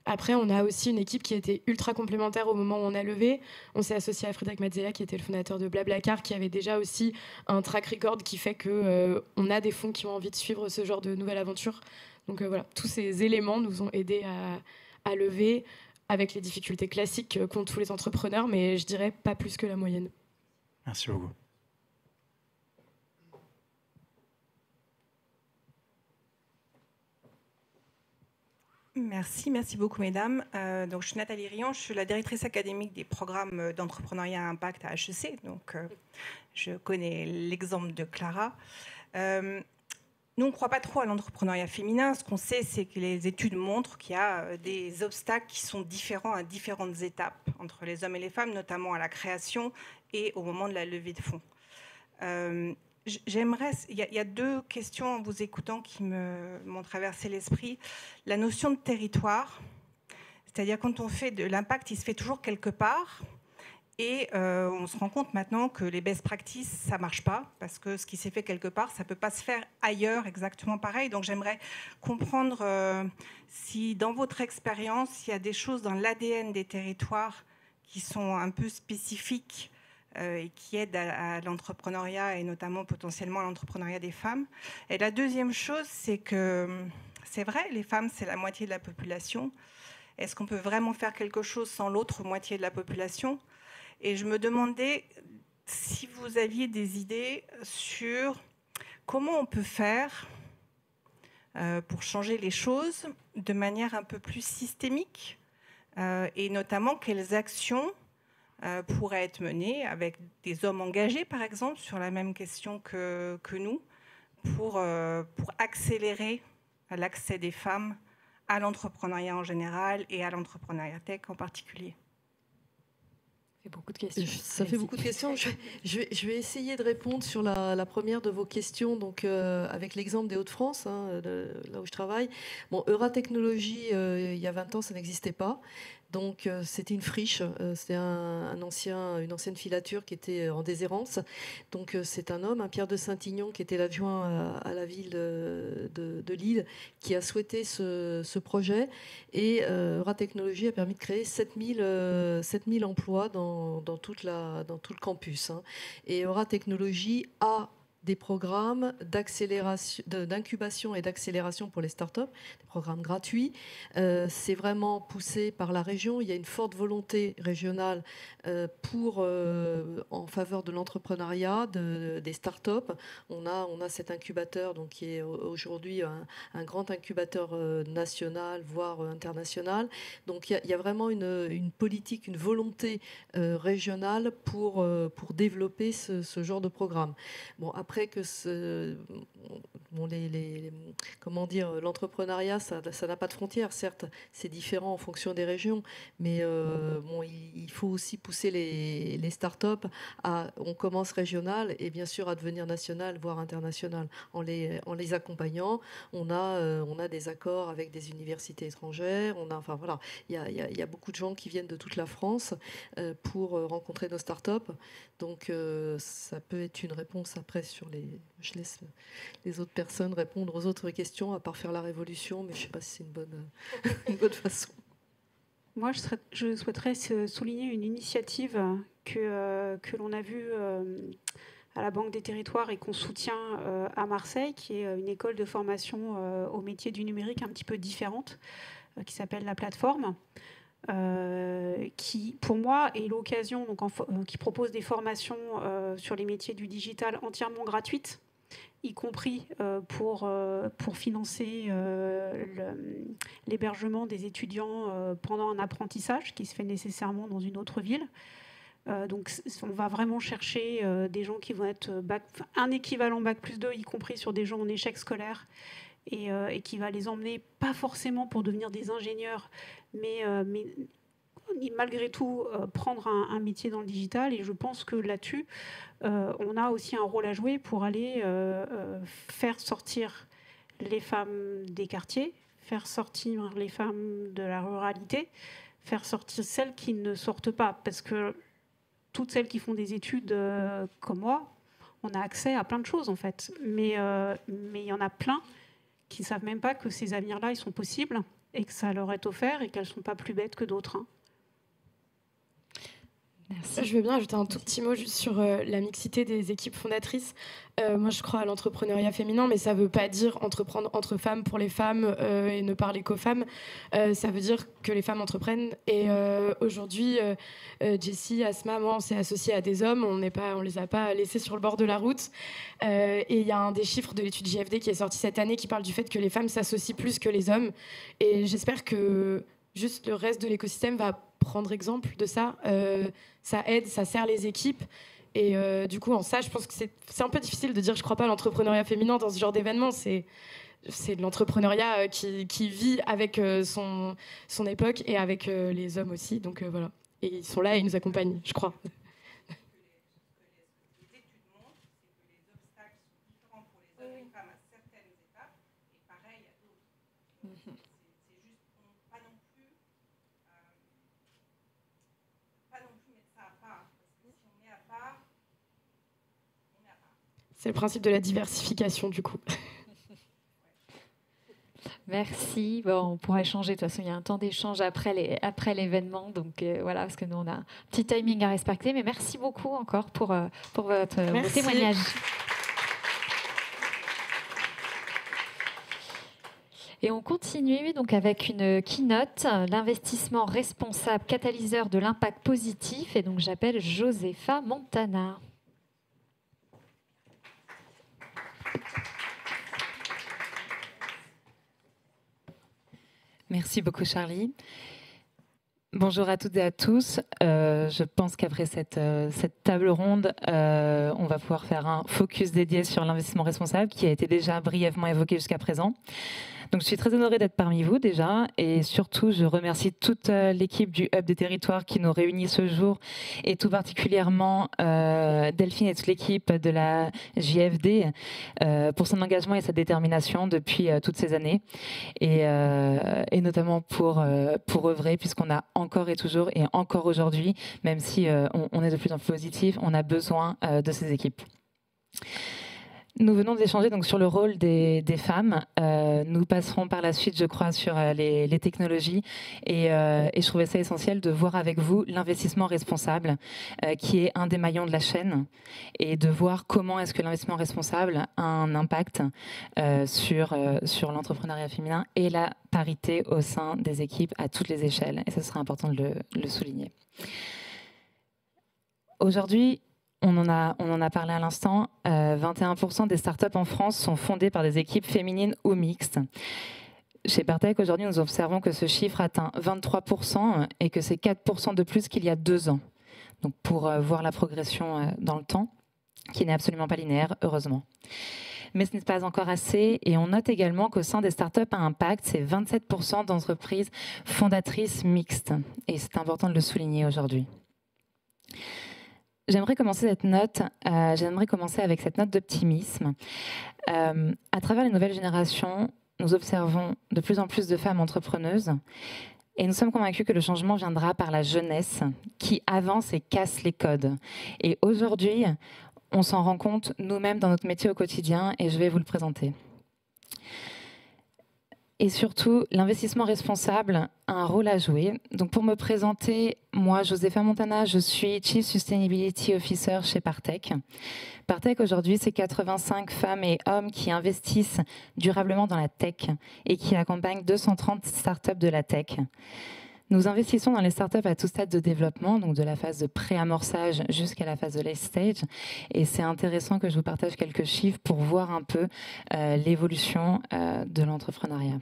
Après, on a aussi une équipe qui était ultra complémentaire au moment où on a levé. On s'est associé à Frédéric Mazzella, qui était le fondateur de Blablacar, qui avait déjà aussi un track record qui fait qu'on a des fonds qui ont envie de suivre ce genre de nouvelle aventure. Donc voilà, tous ces éléments nous ont aidés à lever avec les difficultés classiques qu'ont tous les entrepreneurs, mais je dirais pas plus que la moyenne. Merci beaucoup. Merci beaucoup mesdames. Donc, je suis Nathalie Rion, je suis la directrice académique des programmes d'entrepreneuriat à impact à HEC. Donc, je connais l'exemple de Clara. Nous, on ne croit pas trop à l'entrepreneuriat féminin. Ce qu'on sait, c'est que les études montrent qu'il y a des obstacles qui sont différents à différentes étapes entre les hommes et les femmes, notamment à la création et au moment de la levée de fonds. Il y a 2 questions en vous écoutant qui m'ont traversé l'esprit. La notion de territoire, c'est-à-dire quand on fait de l'impact, il se fait toujours quelque part. Et on se rend compte maintenant que les best practices, ça ne marche pas, parce que ce qui s'est fait quelque part, ça ne peut pas se faire ailleurs exactement pareil. Donc j'aimerais comprendre si, dans votre expérience, il y a des choses dans l'ADN des territoires qui sont un peu spécifiques et qui aident à l'entrepreneuriat, et notamment potentiellement à l'entrepreneuriat des femmes. Et la deuxième chose, c'est que, c'est vrai, les femmes, c'est la moitié de la population. Est-ce qu'on peut vraiment faire quelque chose sans l'autre moitié de la population ? Et je me demandais si vous aviez des idées sur comment on peut faire pour changer les choses de manière un peu plus systémique et notamment quelles actions pourraient être menées avec des hommes engagés, par exemple, sur la même question que nous, pour accélérer l'accès des femmes à l'entrepreneuriat en général et à l'entrepreneuriat tech en particulier. Ça fait beaucoup de questions. Ça fait beaucoup de questions. Je vais essayer de répondre sur la première de vos questions, donc avec l'exemple des Hauts-de-France, là où je travaille. Bon, Euratechnologie, il y a 20 ans, ça n'existait pas. Donc c'était une friche, c'était une ancienne filature qui était en déshérence. Donc c'est un homme, Pierre de Saint-Ignon, qui était l'adjoint à la ville de Lille, qui a souhaité ce projet. Et Euratechnologie a permis de créer 7000 emplois dans tout le campus. Et Euratechnologie a des programmes d'incubation et d'accélération pour les startups, des programmes gratuits. C'est vraiment poussé par la région. Il y a une forte volonté régionale en faveur de l'entrepreneuriat, des startups. On a cet incubateur donc, qui est aujourd'hui un grand incubateur national, voire international. Donc il y a vraiment une politique, une volonté régionale pour développer ce genre de programme. Bon, après que l'entrepreneuriat, ça n'a pas de frontières. Certes, c'est différent en fonction des régions, mais il faut aussi pousser les startups on commence régional et bien sûr à devenir national, voire international, en les accompagnant. On a des accords avec des universités étrangères. Il y a beaucoup de gens qui viennent de toute la France pour rencontrer nos startups. Donc ça peut être une réponse après je laisse les autres personnes répondre aux autres questions, à part faire la révolution, mais je ne sais pas si c'est une bonne façon. Moi, je souhaiterais souligner une initiative que l'on a vue à la Banque des Territoires et qu'on soutient à Marseille, qui est une école de formation au métier du numérique un petit peu différente, qui s'appelle La Plateforme. Qui, pour moi, est l'occasion, qui propose des formations sur les métiers du digital entièrement gratuites y compris pour financer l'hébergement des étudiants pendant un apprentissage qui se fait nécessairement dans une autre ville. Donc on va vraiment chercher des gens qui vont être un équivalent Bac+2, y compris sur des gens en échec scolaire, et qui va les emmener, pas forcément pour devenir des ingénieurs, mais malgré tout prendre un métier dans le digital. Et je pense que là-dessus, on a aussi un rôle à jouer pour aller faire sortir les femmes des quartiers, faire sortir les femmes de la ruralité, faire sortir celles qui ne sortent pas. Parce que toutes celles qui font des études comme moi, on a accès à plein de choses en fait. Mais il y en a plein qui ne savent même pas que ces avenirs-là, ils sont possibles et que ça leur est offert et qu'elles ne sont pas plus bêtes que d'autres. Hein. Merci. Je veux bien ajouter un tout petit mot juste sur la mixité des équipes fondatrices. Moi, je crois à l'entrepreneuriat féminin, mais ça ne veut pas dire entreprendre entre femmes pour les femmes et ne parler qu'aux femmes. Ça veut dire que les femmes entreprennent. Et aujourd'hui, Jessie, Asma, moi, on s'est associés à des hommes. On les a pas laissés sur le bord de la route. Et il y a un des chiffres de l'étude JFD qui est sorti cette année qui parle du fait que les femmes s'associent plus que les hommes. Et j'espère que juste le reste de l'écosystème va prendre exemple de ça. Ça aide, ça sert les équipes. Et du coup, en ça, je pense que c'est un peu difficile de dire je ne crois pas à l'entrepreneuriat féminin dans ce genre d'événement. C'est de l'entrepreneuriat qui vit avec son époque et avec les hommes aussi. Donc voilà. Et ils sont là et ils nous accompagnent, je crois. C'est le principe de la diversification, du coup. Merci. Bon, on pourra échanger. De toute façon, il y a un temps d'échange après l'événement. Donc voilà, parce que nous, on a un petit timing à respecter. Mais merci beaucoup encore pour vos témoignages. Et on continue donc avec une keynote, l'investissement responsable, catalyseur de l'impact positif. Et donc, j'appelle Josefa Montana. Merci beaucoup Charlie. Bonjour à toutes et à tous. Je pense qu'après cette table ronde, on va pouvoir faire un focus dédié sur l'investissement responsable qui a été déjà brièvement évoqué jusqu'à présent. Donc, je suis très honorée d'être parmi vous déjà et surtout, je remercie toute l'équipe du Hub des Territoires qui nous réunit ce jour et tout particulièrement Delphine et toute l'équipe de la JFD pour son engagement et sa détermination depuis toutes ces années et notamment pour œuvrer puisqu'on a encore et toujours et encore aujourd'hui, même si on est de plus en plus positif, on a besoin de ces équipes. Nous venons d'échanger donc sur le rôle des femmes. Nous passerons par la suite, je crois, sur les technologies. Et je trouvais ça essentiel de voir avec vous l'investissement responsable, qui est un des maillons de la chaîne, et de voir comment est-ce que l'investissement responsable a un impact sur l'entrepreneuriat féminin et la parité au sein des équipes à toutes les échelles. Et ce sera important de le souligner. Aujourd'hui, on en a parlé à l'instant, 21% des startups en France sont fondées par des équipes féminines ou mixtes. Chez Partech, aujourd'hui, nous observons que ce chiffre atteint 23% et que c'est 4% de plus qu'il y a 2 ans. Donc pour voir la progression dans le temps, qui n'est absolument pas linéaire, heureusement. Mais ce n'est pas encore assez et on note également qu'au sein des startups à impact, c'est 27% d'entreprises fondatrices mixtes. Et c'est important de le souligner aujourd'hui. J'aimerais commencer avec cette note d'optimisme. À travers les nouvelles générations, nous observons de plus en plus de femmes entrepreneuses et nous sommes convaincus que le changement viendra par la jeunesse qui avance et casse les codes. Et aujourd'hui, on s'en rend compte nous-mêmes dans notre métier au quotidien et je vais vous le présenter. Et surtout, l'investissement responsable a un rôle à jouer. Donc pour me présenter, moi, Josefa Montana, je suis Chief Sustainability Officer chez Partech. Partech, aujourd'hui, c'est 85 femmes et hommes qui investissent durablement dans la tech et qui accompagnent 230 startups de la tech. Nous investissons dans les startups à tout stade de développement, donc de la phase de pré-amorçage jusqu'à la phase de late stage. Et c'est intéressant que je vous partage quelques chiffres pour voir un peu l'évolution de l'entrepreneuriat.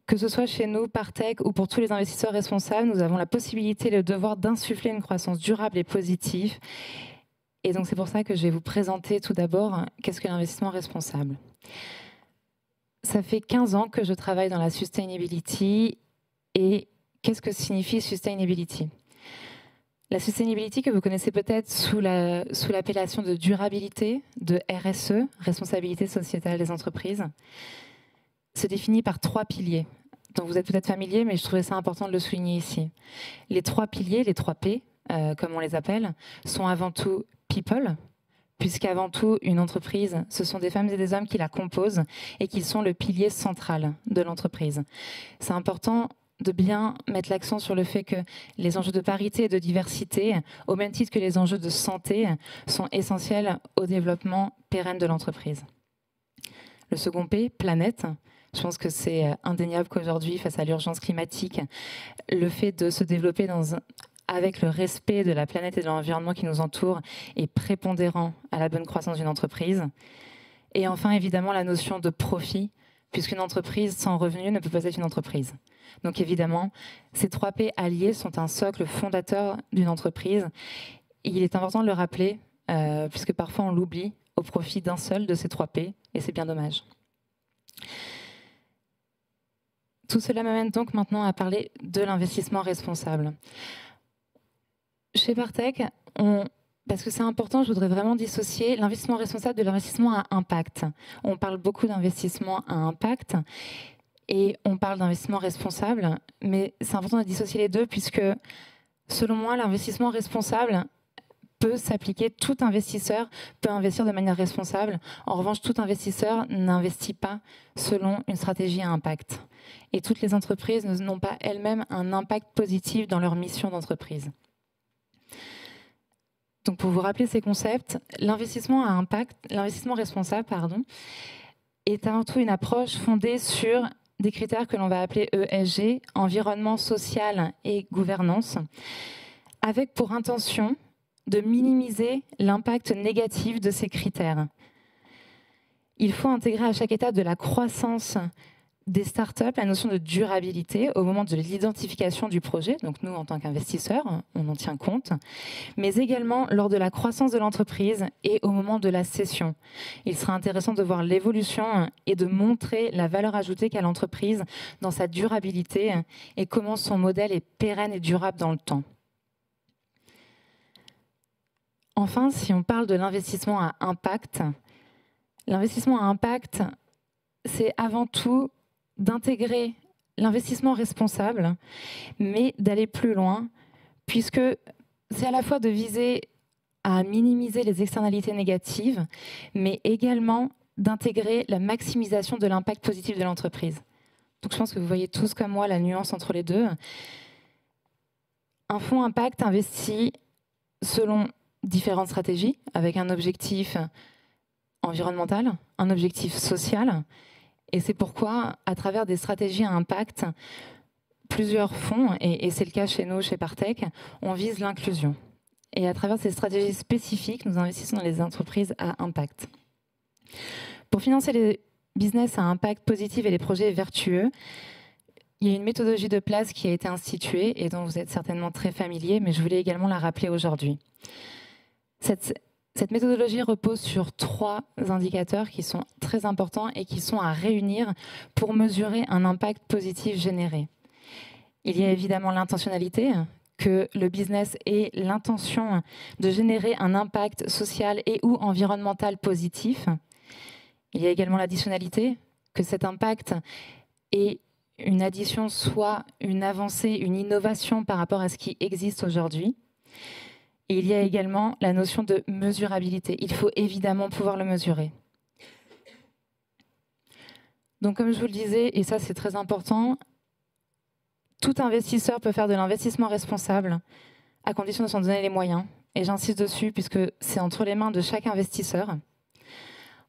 Que ce soit chez nous, Partech, ou pour tous les investisseurs responsables, nous avons la possibilité et le devoir d'insuffler une croissance durable et positive. Et donc c'est pour ça que je vais vous présenter tout d'abord qu'est-ce que l'investissement responsable. Ça fait 15 ans que je travaille dans la sustainability. Et qu'est-ce que signifie sustainability ? La sustainability que vous connaissez peut-être sous l'appellation de durabilité, de RSE, responsabilité sociétale des entreprises, se définit par 3 piliers, dont vous êtes peut-être familier, mais je trouvais ça important de le souligner ici. Les 3 piliers, les 3 P, comme on les appelle, sont avant tout people, puisqu'avant tout, une entreprise, ce sont des femmes et des hommes qui la composent et qui sont le pilier central de l'entreprise. C'est important de bien mettre l'accent sur le fait que les enjeux de parité et de diversité, au même titre que les enjeux de santé, sont essentiels au développement pérenne de l'entreprise. Le second P, planète. Je pense que c'est indéniable qu'aujourd'hui, face à l'urgence climatique, le fait de se développer avec le respect de la planète et de l'environnement qui nous entoure est prépondérant à la bonne croissance d'une entreprise. Et enfin, évidemment, la notion de profit, puisqu'une entreprise sans revenu ne peut pas être une entreprise. Donc évidemment, ces 3 P alliés sont un socle fondateur d'une entreprise. Et il est important de le rappeler, puisque parfois on l'oublie, au profit d'un seul de ces 3 P, et c'est bien dommage. Tout cela m'amène donc maintenant à parler de l'investissement responsable. Chez Partech, parce que c'est important, je voudrais vraiment dissocier l'investissement responsable de l'investissement à impact. On parle beaucoup d'investissement à impact et on parle d'investissement responsable, mais c'est important de dissocier les deux puisque, selon moi, l'investissement responsable peut s'appliquer. Tout investisseur peut investir de manière responsable. En revanche, tout investisseur n'investit pas selon une stratégie à impact. Et toutes les entreprises n'ont pas elles-mêmes un impact positif dans leur mission d'entreprise. Donc, pour vous rappeler ces concepts, l'investissement responsable, est avant tout une approche fondée sur des critères que l'on va appeler ESG, environnement, social et gouvernance, avec pour intention de minimiser l'impact négatif de ces critères. Il faut intégrer à chaque étape de la croissance des startups la notion de durabilité au moment de l'identification du projet. Donc nous, en tant qu'investisseurs, on en tient compte, mais également lors de la croissance de l'entreprise et au moment de la cession. Il sera intéressant de voir l'évolution et de montrer la valeur ajoutée qu'a l'entreprise dans sa durabilité et comment son modèle est pérenne et durable dans le temps. Enfin, si on parle de l'investissement à impact, c'est avant tout d'intégrer l'investissement responsable, mais d'aller plus loin, puisque c'est à la fois de viser à minimiser les externalités négatives, mais également d'intégrer la maximisation de l'impact positif de l'entreprise. Donc je pense que vous voyez tous comme moi la nuance entre les deux. Un fonds impact investit selon différentes stratégies, avec un objectif environnemental, un objectif social. Et c'est pourquoi, à travers des stratégies à impact, plusieurs fonds, et c'est le cas chez nous, chez Partech, on vise l'inclusion. Et à travers ces stratégies spécifiques, nous investissons dans les entreprises à impact. Pour financer les business à impact positif et les projets vertueux, il y a une méthodologie de place qui a été instituée et dont vous êtes certainement très familiers, mais je voulais également la rappeler aujourd'hui. Cette méthodologie repose sur 3 indicateurs qui sont très importants et qui sont à réunir pour mesurer un impact positif généré. Il y a évidemment l'intentionnalité, que le business ait l'intention de générer un impact social et ou environnemental positif. Il y a également l'additionnalité, que cet impact ait une addition, soit une avancée, une innovation par rapport à ce qui existe aujourd'hui. Et il y a également la notion de mesurabilité. Il faut évidemment pouvoir le mesurer. Donc comme je vous le disais, et ça c'est très important, tout investisseur peut faire de l'investissement responsable à condition de s'en donner les moyens. Et j'insiste dessus puisque c'est entre les mains de chaque investisseur.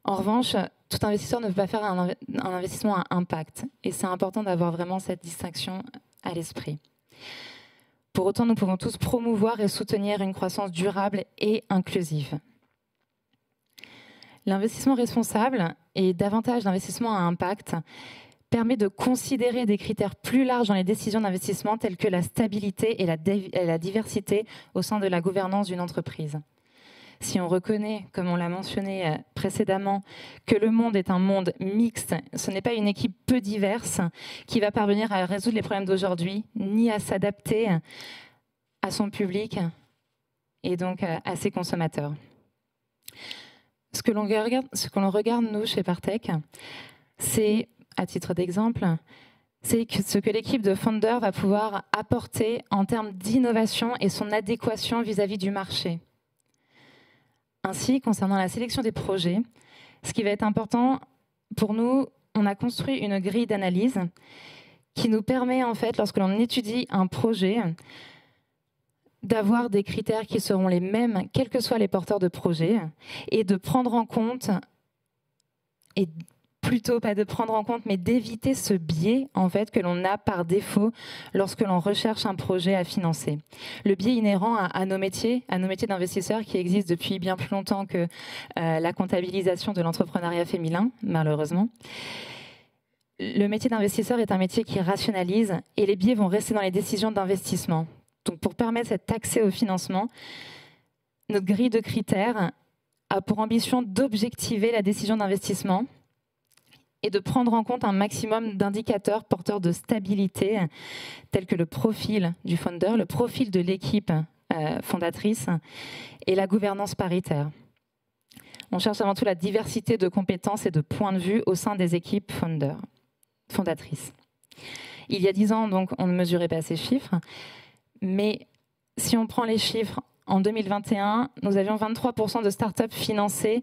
En revanche, tout investisseur ne peut pas faire un investissement à impact. Et c'est important d'avoir vraiment cette distinction à l'esprit. Pour autant, nous pouvons tous promouvoir et soutenir une croissance durable et inclusive. L'investissement responsable et davantage d'investissement à impact permet de considérer des critères plus larges dans les décisions d'investissement tels que la stabilité et la diversité au sein de la gouvernance d'une entreprise. Si on reconnaît, comme on l'a mentionné précédemment, que le monde est un monde mixte, ce n'est pas une équipe peu diverse qui va parvenir à résoudre les problèmes d'aujourd'hui, ni à s'adapter à son public et donc à ses consommateurs. Ce que l'on regarde, nous, chez Partech, c'est, à titre d'exemple, c'est ce que l'équipe de Founder va pouvoir apporter en termes d'innovation et son adéquation vis-à-vis du marché. Ainsi, concernant la sélection des projets, ce qui va être important pour nous, on a construit une grille d'analyse qui nous permet, en fait, lorsque l'on étudie un projet, d'avoir des critères qui seront les mêmes, quels que soient les porteurs de projet, et de prendre en compte, et plutôt pas de prendre en compte, mais d'éviter ce biais en fait, que l'on a par défaut lorsque l'on recherche un projet à financer. Le biais inhérent à nos métiers d'investisseurs qui existent depuis bien plus longtemps que la comptabilisation de l'entrepreneuriat féminin, malheureusement. Le métier d'investisseur est un métier qui rationalise et les biais vont rester dans les décisions d'investissement. Donc, pour permettre cet accès au financement, notre grille de critères a pour ambition d'objectiver la décision d'investissement et de prendre en compte un maximum d'indicateurs porteurs de stabilité, tels que le profil du founder, le profil de l'équipe fondatrice et la gouvernance paritaire. On cherche avant tout la diversité de compétences et de points de vue au sein des équipes fondatrices. Il y a 10 ans, donc, on ne mesurait pas ces chiffres. Mais si on prend les chiffres, en 2021, nous avions 23% de startups financées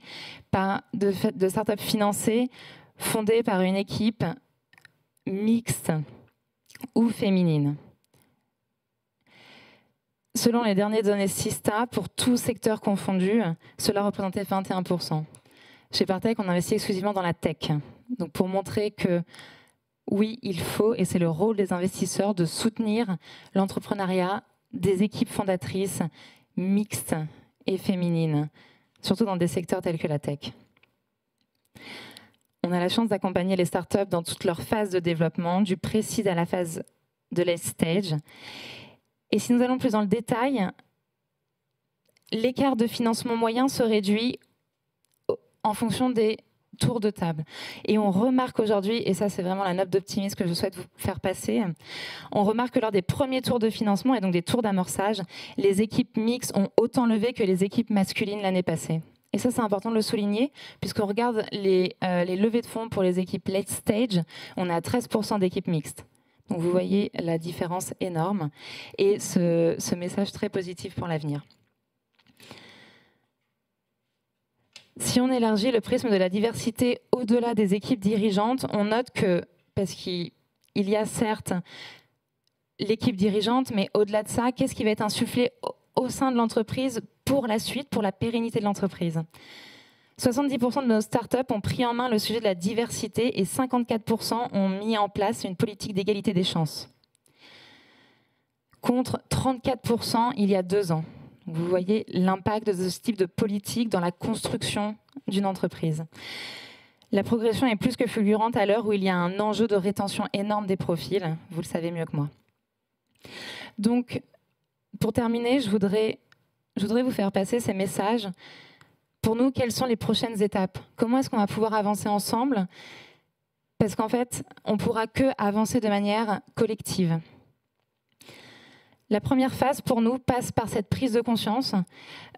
fondées par une équipe mixte ou féminine. Selon les dernières données Sista, pour tout secteur confondu, cela représentait 21%. Chez Partech, on investit exclusivement dans la tech. Donc pour montrer que oui, il faut, et c'est le rôle des investisseurs, de soutenir l'entrepreneuriat des équipes fondatrices mixtes et féminines, surtout dans des secteurs tels que la tech. On a la chance d'accompagner les startups dans toutes leurs phases de développement, du pré-seed à la phase de late stage. Et si nous allons plus dans le détail, l'écart de financement moyen se réduit en fonction des tour de table. Et on remarque aujourd'hui, et ça c'est vraiment la note d'optimisme que je souhaite vous faire passer, on remarque que lors des premiers tours de financement et donc des tours d'amorçage, les équipes mixtes ont autant levé que les équipes masculines l'année passée. Et ça c'est important de le souligner, puisqu'on regarde les levées de fonds pour les équipes late stage, on est à 13% d'équipes mixtes. Donc vous voyez la différence énorme et ce message très positif pour l'avenir. Si on élargit le prisme de la diversité au-delà des équipes dirigeantes, on note que, parce qu'il y a certes l'équipe dirigeante, mais au-delà de ça, qu'est-ce qui va être insufflé au sein de l'entreprise pour la suite, pour la pérennité de l'entreprise ? 70% de nos startups ont pris en main le sujet de la diversité et 54% ont mis en place une politique d'égalité des chances, contre 34% il y a 2 ans. Vous voyez l'impact de ce type de politique dans la construction d'une entreprise. La progression est plus que fulgurante à l'heure où il y a un enjeu de rétention énorme des profils. Vous le savez mieux que moi. Donc, pour terminer, je voudrais vous faire passer ces messages. Pour nous, quelles sont les prochaines étapes ? Comment est-ce qu'on va pouvoir avancer ensemble ? Parce qu'en fait, on ne pourra que avancer de manière collective. La première phase, pour nous, passe par cette prise de conscience.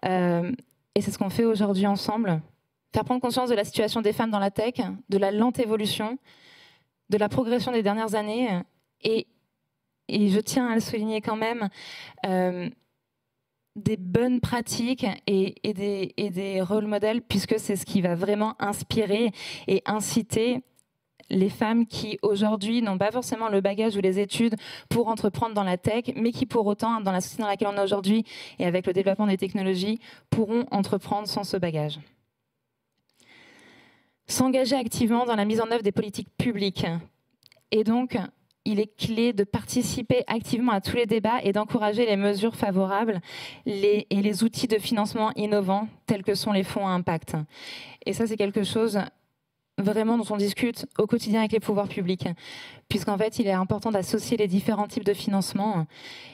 Et c'est ce qu'on fait aujourd'hui ensemble. Faire prendre conscience de la situation des femmes dans la tech, de la lente évolution, de la progression des dernières années. Et je tiens à le souligner quand même, des bonnes pratiques et des rôles modèles, puisque c'est ce qui va vraiment inspirer et inciter les femmes qui, aujourd'hui, n'ont pas forcément le bagage ou les études pour entreprendre dans la tech, mais qui, pour autant, dans la société dans laquelle on est aujourd'hui et avec le développement des technologies, pourront entreprendre sans ce bagage. S'engager activement dans la mise en œuvre des politiques publiques. Et donc, il est clé de participer activement à tous les débats et d'encourager les mesures favorables et les outils de financement innovants tels que sont les fonds à impact. Et ça, c'est quelque chose vraiment dont on discute au quotidien avec les pouvoirs publics, puisqu'en fait, il est important d'associer les différents types de financement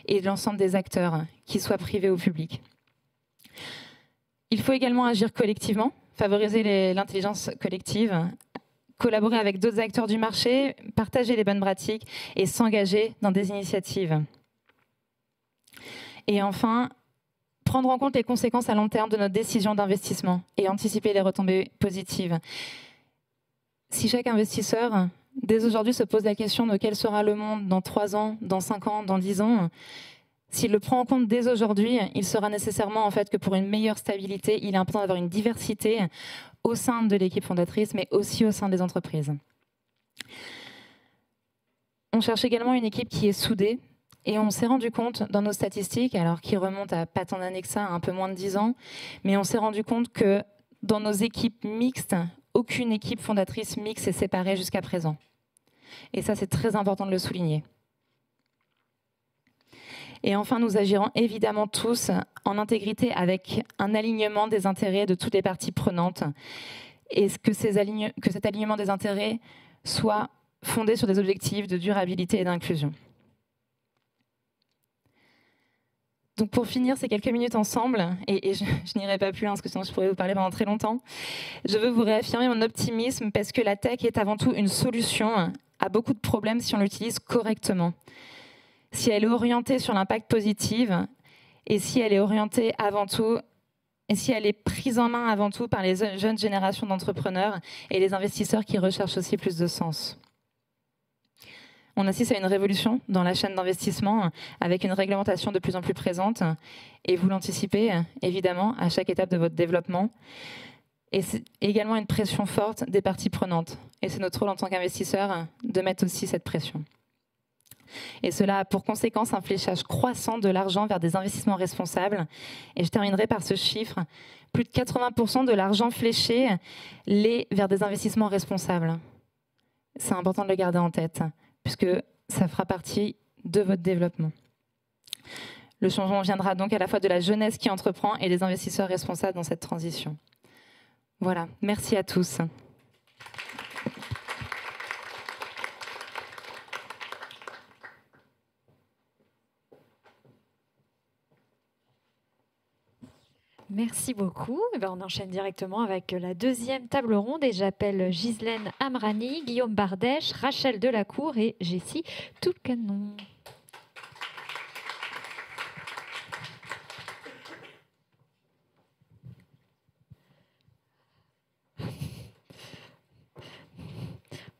et l'ensemble des acteurs, qu'ils soient privés ou publics. Il faut également agir collectivement, favoriser l'intelligence collective, collaborer avec d'autres acteurs du marché, partager les bonnes pratiques et s'engager dans des initiatives. Et enfin, prendre en compte les conséquences à long terme de notre décision d'investissement et anticiper les retombées positives. Si chaque investisseur, dès aujourd'hui, se pose la question de quel sera le monde dans 3 ans, dans 5 ans, dans 10 ans, s'il le prend en compte dès aujourd'hui, il sera nécessairement en fait que pour une meilleure stabilité, il est important d'avoir une diversité au sein de l'équipe fondatrice, mais aussi au sein des entreprises. On cherche également une équipe qui est soudée, et on s'est rendu compte dans nos statistiques, alors qui remontent à pas tant d'années que ça, un peu moins de 10 ans, mais on s'est rendu compte que dans nos équipes mixtes, aucune équipe fondatrice mixte est séparée jusqu'à présent. Et ça, c'est très important de le souligner. Et enfin, nous agirons évidemment tous en intégrité avec un alignement des intérêts de toutes les parties prenantes et que cet alignement des intérêts soit fondé sur des objectifs de durabilité et d'inclusion. Donc pour finir ces quelques minutes ensemble, et je n'irai pas plus loin parce que sinon je pourrais vous parler pendant très longtemps, je veux vous réaffirmer mon optimisme parce que la tech est avant tout une solution à beaucoup de problèmes si on l'utilise correctement. Si elle est orientée sur l'impact positif et si elle est orientée avant tout et si elle est prise en main avant tout par les jeunes générations d'entrepreneurs et les investisseurs qui recherchent aussi plus de sens. On assiste à une révolution dans la chaîne d'investissement avec une réglementation de plus en plus présente et vous l'anticipez évidemment à chaque étape de votre développement. Et c'est également une pression forte des parties prenantes. Et c'est notre rôle en tant qu'investisseur de mettre aussi cette pression. Et cela a pour conséquence un fléchage croissant de l'argent vers des investissements responsables. Et je terminerai par ce chiffre. Plus de 80% de l'argent fléché l'est vers des investissements responsables. C'est important de le garder en tête, puisque ça fera partie de votre développement. Le changement viendra donc à la fois de la jeunesse qui entreprend et des investisseurs responsables dans cette transition. Voilà, merci à tous. Merci beaucoup. On enchaîne directement avec la deuxième table ronde et j'appelle Ghislaine Amrani, Guillaume Bardèche, Rachel Delacour et Jessie Toulcanon.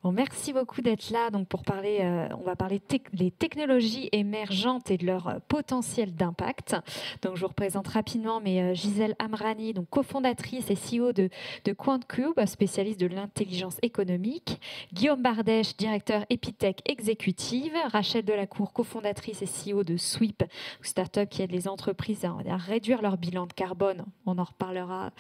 Bon, merci beaucoup d'être là donc pour parler, on va parler des technologies émergentes et de leur potentiel d'impact. Donc, je vous représente rapidement Gisèle Amrani, donc cofondatrice et CEO de QuantCube, spécialiste de l'intelligence économique. Guillaume Bardèche, directeur Epitech exécutive. Rachel Delacour, cofondatrice et CEO de Sweep, start-up qui aide les entreprises à réduire leur bilan de carbone. On en reparlera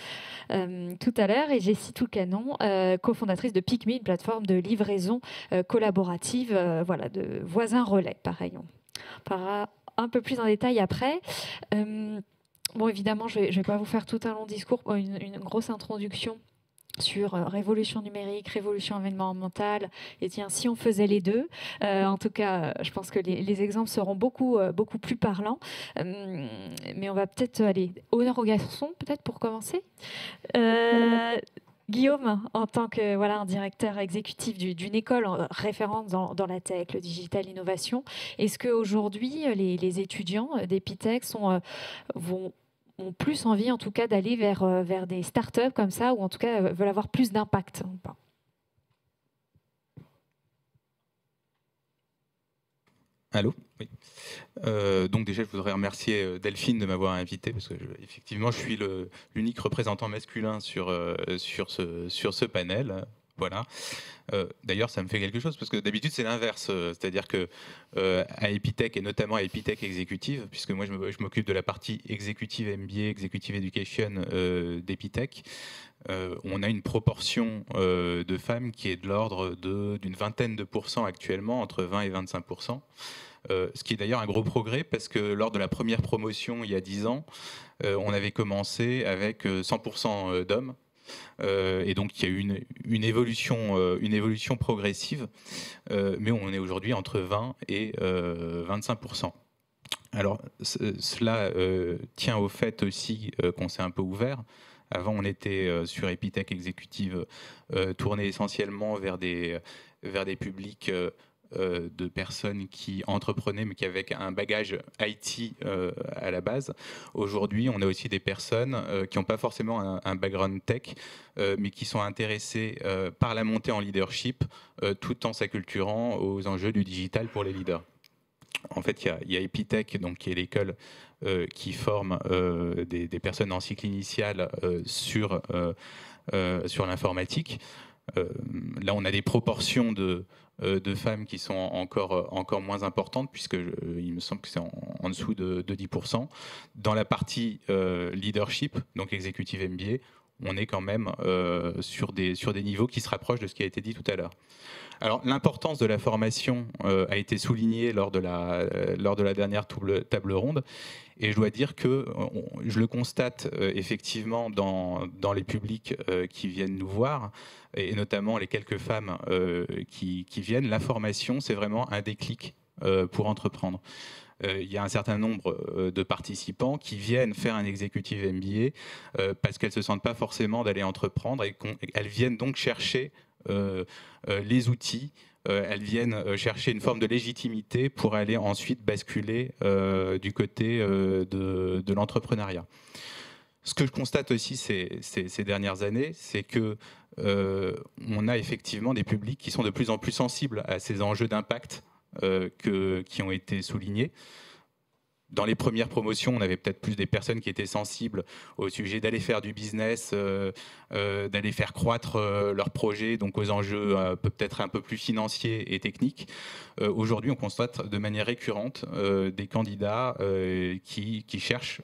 tout à l'heure. Et Jessie Toulcanon, cofondatrice de PicMe, une plateforme de livraison collaborative de voisins relais. Pareil, on parlera un peu plus en détail après. Bon, évidemment, je vais pas vous faire tout un long discours, une grosse introduction sur révolution numérique, révolution environnementale, et tiens, si on faisait les deux, en tout cas, je pense que les exemples seront beaucoup plus parlants, mais on va peut-être aller honneur aux garçons, peut-être pour commencer. Guillaume, en tant que un directeur exécutif d'une école référente dans la tech, le digital, l'innovation, est-ce qu'aujourd'hui, les étudiants d'Epitech ont plus envie, en tout cas, d'aller vers des startups comme ça, ou en tout cas veulent avoir plus d'impact ou pas? Allô? Oui. Donc déjà, je voudrais remercier Delphine de m'avoir invité, parce que effectivement, je suis l'unique représentant masculin sur ce panel. Voilà. D'ailleurs, ça me fait quelque chose parce que d'habitude c'est l'inverse, c'est-à-dire que à Epitech et notamment à Epitech Executive, puisque moi je m'occupe de la partie Executive MBA, Executive Education d'Epitech, on a une proportion de femmes qui est de l'ordre d'une vingtaine de pourcents actuellement, entre 20 et 25%. Ce qui est d'ailleurs un gros progrès parce que lors de la première promotion il y a 10 ans, on avait commencé avec 100% d'hommes. Et donc il y a eu une évolution progressive, mais on est aujourd'hui entre 20 et 25%. Alors cela tient au fait aussi qu'on s'est un peu ouvert. Avant on était sur Epitech Executive tourné essentiellement vers des publics de personnes qui entreprenaient mais qui avaient un bagage IT à la base. Aujourd'hui, on a aussi des personnes qui n'ont pas forcément un background tech, mais qui sont intéressées par la montée en leadership tout en s'acculturant aux enjeux du digital pour les leaders. En fait, il y a Epitech, donc, qui est l'école qui forme des personnes en cycle initial sur l'informatique. Là, on a des proportions de femmes qui sont encore moins importantes, puisque il me semble que c'est en dessous de 10%. Dans la partie leadership, donc Executive MBA, on est quand même sur des niveaux qui se rapprochent de ce qui a été dit tout à l'heure. Alors, l'importance de la formation a été soulignée lors de la dernière table ronde, et je dois dire que je le constate effectivement dans les publics qui viennent nous voir, et notamment les quelques femmes qui viennent. La formation, c'est vraiment un déclic pour entreprendre. Il y a un certain nombre de participants qui viennent faire un executive MBA parce qu'elles ne se sentent pas forcément d'aller entreprendre, et elles viennent donc chercher les outils, elles viennent chercher une forme de légitimité pour aller ensuite basculer du côté de l'entrepreneuriat. Ce que je constate aussi ces dernières années, c'est que on a effectivement des publics qui sont de plus en plus sensibles à ces enjeux d'impact qui ont été soulignés. Dans les premières promotions, on avait peut-être plus des personnes qui étaient sensibles au sujet d'aller faire du business, d'aller faire croître leurs projets, donc aux enjeux peut-être un peu plus financiers et techniques. Aujourd'hui, on constate de manière récurrente des candidats qui cherchent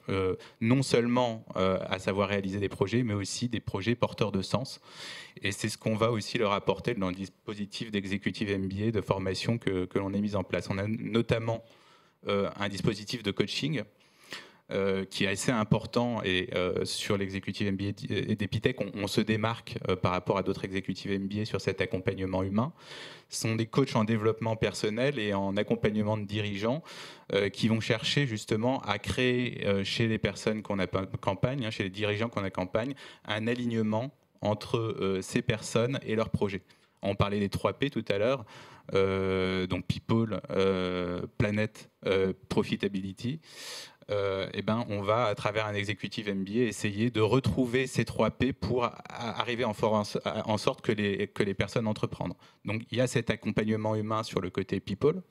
non seulement à savoir réaliser des projets, mais aussi des projets porteurs de sens. Et c'est ce qu'on va aussi leur apporter dans le dispositif d'Executive MBA de formation que l'on a mis en place. On a notamment un dispositif de coaching qui est assez important, et sur l'executive MBA d'Epitech, on se démarque par rapport à d'autres executive MBA sur cet accompagnement humain. Ce sont des coachs en développement personnel et en accompagnement de dirigeants qui vont chercher justement à créer chez les personnes qu'on accompagne, chez les dirigeants qu'on accompagne, un alignement entre ces personnes et leurs projets. On parlait des 3P tout à l'heure, donc People, Planet, Profitability. On va, à travers un executive MBA, essayer de retrouver ces 3P pour arriver en sorte que les personnes entreprennent. Donc il y a cet accompagnement humain sur le côté People.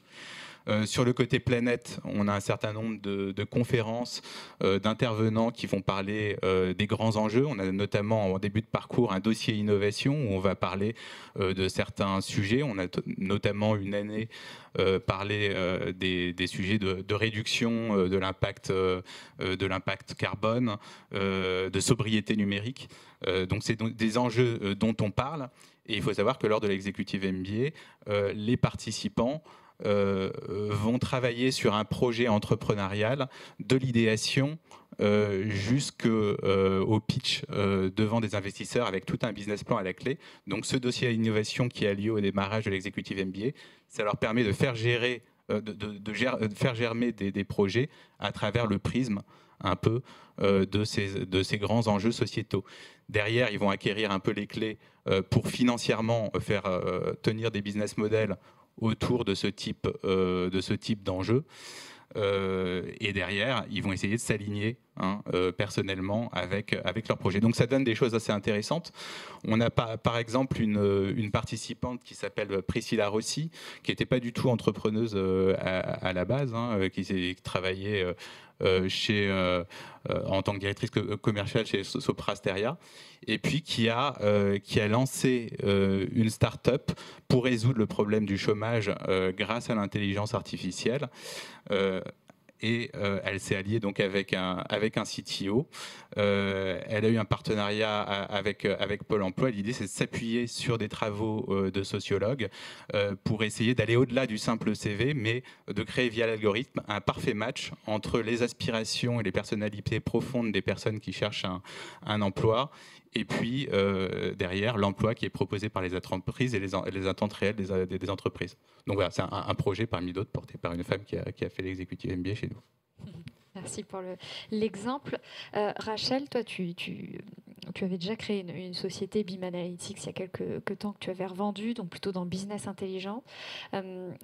Sur le côté planète, on a un certain nombre de conférences, d'intervenants qui vont parler des grands enjeux. On a notamment en début de parcours un dossier innovation où on va parler de certains sujets. On a notamment une année parlé des sujets de réduction de l'impact carbone, de sobriété numérique. Donc c'est des enjeux dont on parle. Et il faut savoir que lors de l'executive MBA, les participants vont travailler sur un projet entrepreneurial de l'idéation jusqu'au pitch devant des investisseurs avec tout un business plan à la clé. Donc ce dossier à innovation qui a lieu au démarrage de l'executive MBA, ça leur permet de faire faire germer des projets à travers le prisme un peu de ces grands enjeux sociétaux. Derrière, ils vont acquérir un peu les clés pour financièrement faire tenir des business models autour de ce type d'enjeux. Et derrière, ils vont essayer de s'aligner personnellement avec leur projet. Donc ça donne des choses assez intéressantes. On a par exemple une participante qui s'appelle Priscilla Rossi, qui n'était pas du tout entrepreneuse à la base, qui travaillait en tant que directrice commerciale chez Soprasteria, et puis qui a lancé une start-up pour résoudre le problème du chômage grâce à l'intelligence artificielle. Et elle s'est alliée donc avec un CTO. Elle a eu un partenariat avec Pôle emploi. L'idée, c'est de s'appuyer sur des travaux de sociologues pour essayer d'aller au-delà du simple CV, mais de créer via l'algorithme un parfait match entre les aspirations et les personnalités profondes des personnes qui cherchent un emploi, et puis derrière l'emploi qui est proposé par les entreprises et les attentes réelles des entreprises. Donc voilà, c'est un projet parmi d'autres porté par une femme qui a fait l'exécutif MBA chez nous. Merci pour l'exemple. Rachel, toi, tu avais déjà créé une société BIM Analytics il y a quelques temps que tu avais revendue, donc plutôt dans le business intelligent.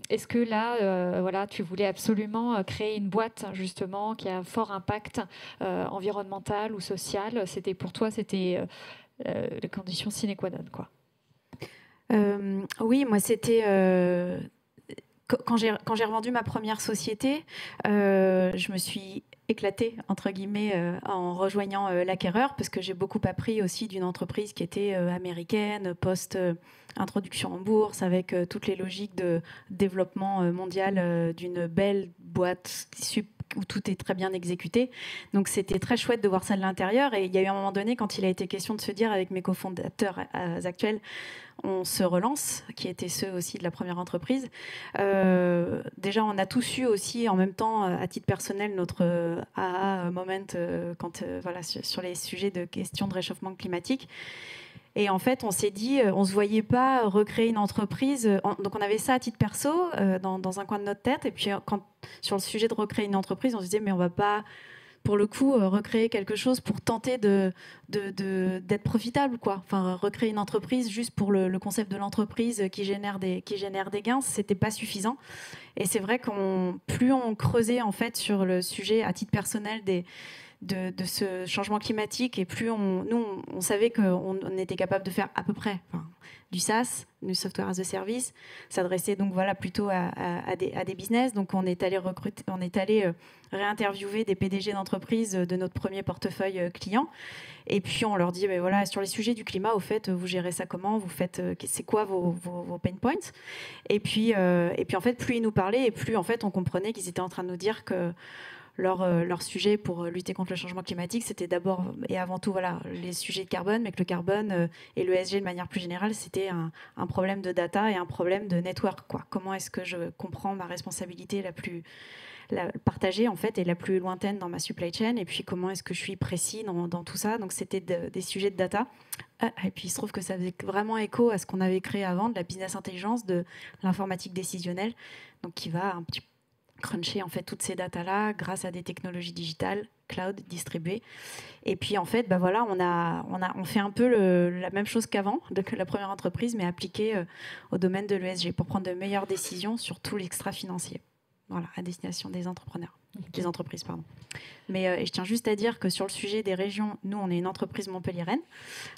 Est-ce que là, voilà, tu voulais absolument créer une boîte justement qui a un fort impact environnemental ou social? C'était pour toi, c'était les conditions sine qua non, quoi. Oui, moi, c'était... Quand j'ai revendu ma première société, je me suis éclatée, entre guillemets, en rejoignant l'acquéreur, parce que j'ai beaucoup appris aussi d'une entreprise qui était américaine, post-introduction en bourse, avec toutes les logiques de développement mondial d'une belle boîte où tout est très bien exécuté. Donc c'était très chouette de voir ça de l'intérieur. Et il y a eu un moment donné, quand il a été question de se dire avec mes cofondateurs actuels, on se relance, qui étaient ceux aussi de la première entreprise. Déjà, on a tous eu aussi en même temps, à titre personnel, notre aha moment voilà, sur les sujets de questions de réchauffement climatique. Et en fait, on s'est dit, on ne se voyait pas recréer une entreprise. Donc, on avait ça à titre perso, dans un coin de notre tête. Et puis, sur le sujet de recréer une entreprise, on se disait, mais on ne va pas, pour le coup, recréer quelque chose pour tenter d'être profitable, quoi. Enfin, recréer une entreprise juste pour le concept de l'entreprise qui génère des gains, ce n'était pas suffisant. Et c'est vrai plus on creusait, en fait, sur le sujet à titre personnel de ce changement climatique, et plus on savait qu'on était capable de faire à peu près du SaaS, du software as a service, s'adresser donc voilà plutôt à des business. Donc on est allé réinterviewer des PDG d'entreprises de notre premier portefeuille client, et puis on leur dit mais voilà, sur les sujets du climat, au fait, vous gérez ça comment, vous faites, c'est quoi vos pain points, et puis en fait, plus ils nous parlaient, et plus en fait on comprenait qu'ils étaient en train de nous dire que leur sujet pour lutter contre le changement climatique, c'était d'abord et avant tout voilà, les sujets de carbone, mais que le carbone et le ESG de manière plus générale, c'était un problème de data et un problème de network, quoi. Comment est-ce que je comprends ma responsabilité la plus partagée en fait, et la plus lointaine dans ma supply chain, et puis comment est-ce que je suis précis dans tout ça. Donc c'était des sujets de data. Et puis il se trouve que ça faisait vraiment écho à ce qu'on avait créé avant, de la business intelligence, de l'informatique décisionnelle, donc qui va un petit peu cruncher en fait toutes ces datas-là grâce à des technologies digitales, cloud, distribuées. Et puis en fait, bah voilà, on fait un peu la même chose qu'avant, que la première entreprise, mais appliquée au domaine de l'ESG pour prendre de meilleures décisions sur tout l'extra-financier. Voilà, à destination des entrepreneurs, des entreprises, pardon. Mais et je tiens juste à dire que sur le sujet des régions, nous, on est une entreprise montpelliéraine.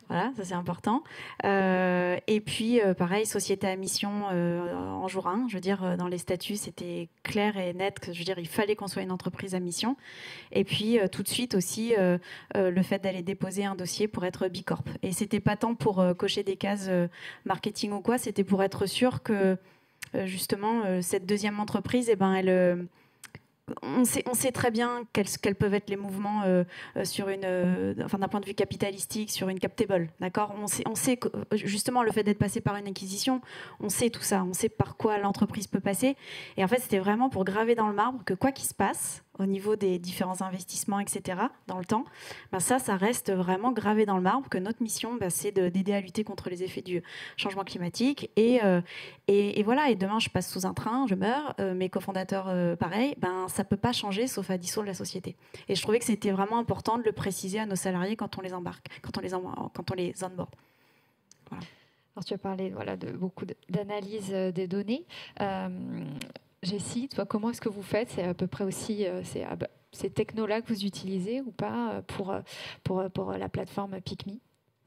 Voilà, ça c'est important. Et puis, pareil, société à mission en jour 1. Je veux dire, dans les statuts, c'était clair et net que, je veux dire, il fallait qu'on soit une entreprise à mission. Et puis, tout de suite aussi, le fait d'aller déposer un dossier pour être Bicorp. Et c'était pas tant pour cocher des cases marketing ou quoi, c'était pour être sûr que justement, cette deuxième entreprise, eh ben, on sait très bien quels peuvent être les mouvements sur d'un point de vue capitalistique, sur une cap table, d'accord. On sait que, justement, le fait d'être passé par une acquisition, on sait tout ça, on sait par quoi l'entreprise peut passer. Et en fait, c'était vraiment pour graver dans le marbre que quoi qu'il se passe, au niveau des différents investissements, etc., dans le temps, ben ça reste vraiment gravé dans le marbre, que notre mission, ben, c'est d'aider à lutter contre les effets du changement climatique. Et voilà, et demain, je passe sous un train, je meurs, mes cofondateurs, pareil, ben, ça ne peut pas changer, sauf à dissoudre la société. Et je trouvais que c'était vraiment important de le préciser à nos salariés quand on les embarque, quand on les onboard. Voilà. Alors, tu as parlé de beaucoup d'analyse des données. Jessie, toi, comment est-ce que vous faites? C'est à peu près aussi, c'est ces technos-là que vous utilisez ou pas pour la plateforme PicMe?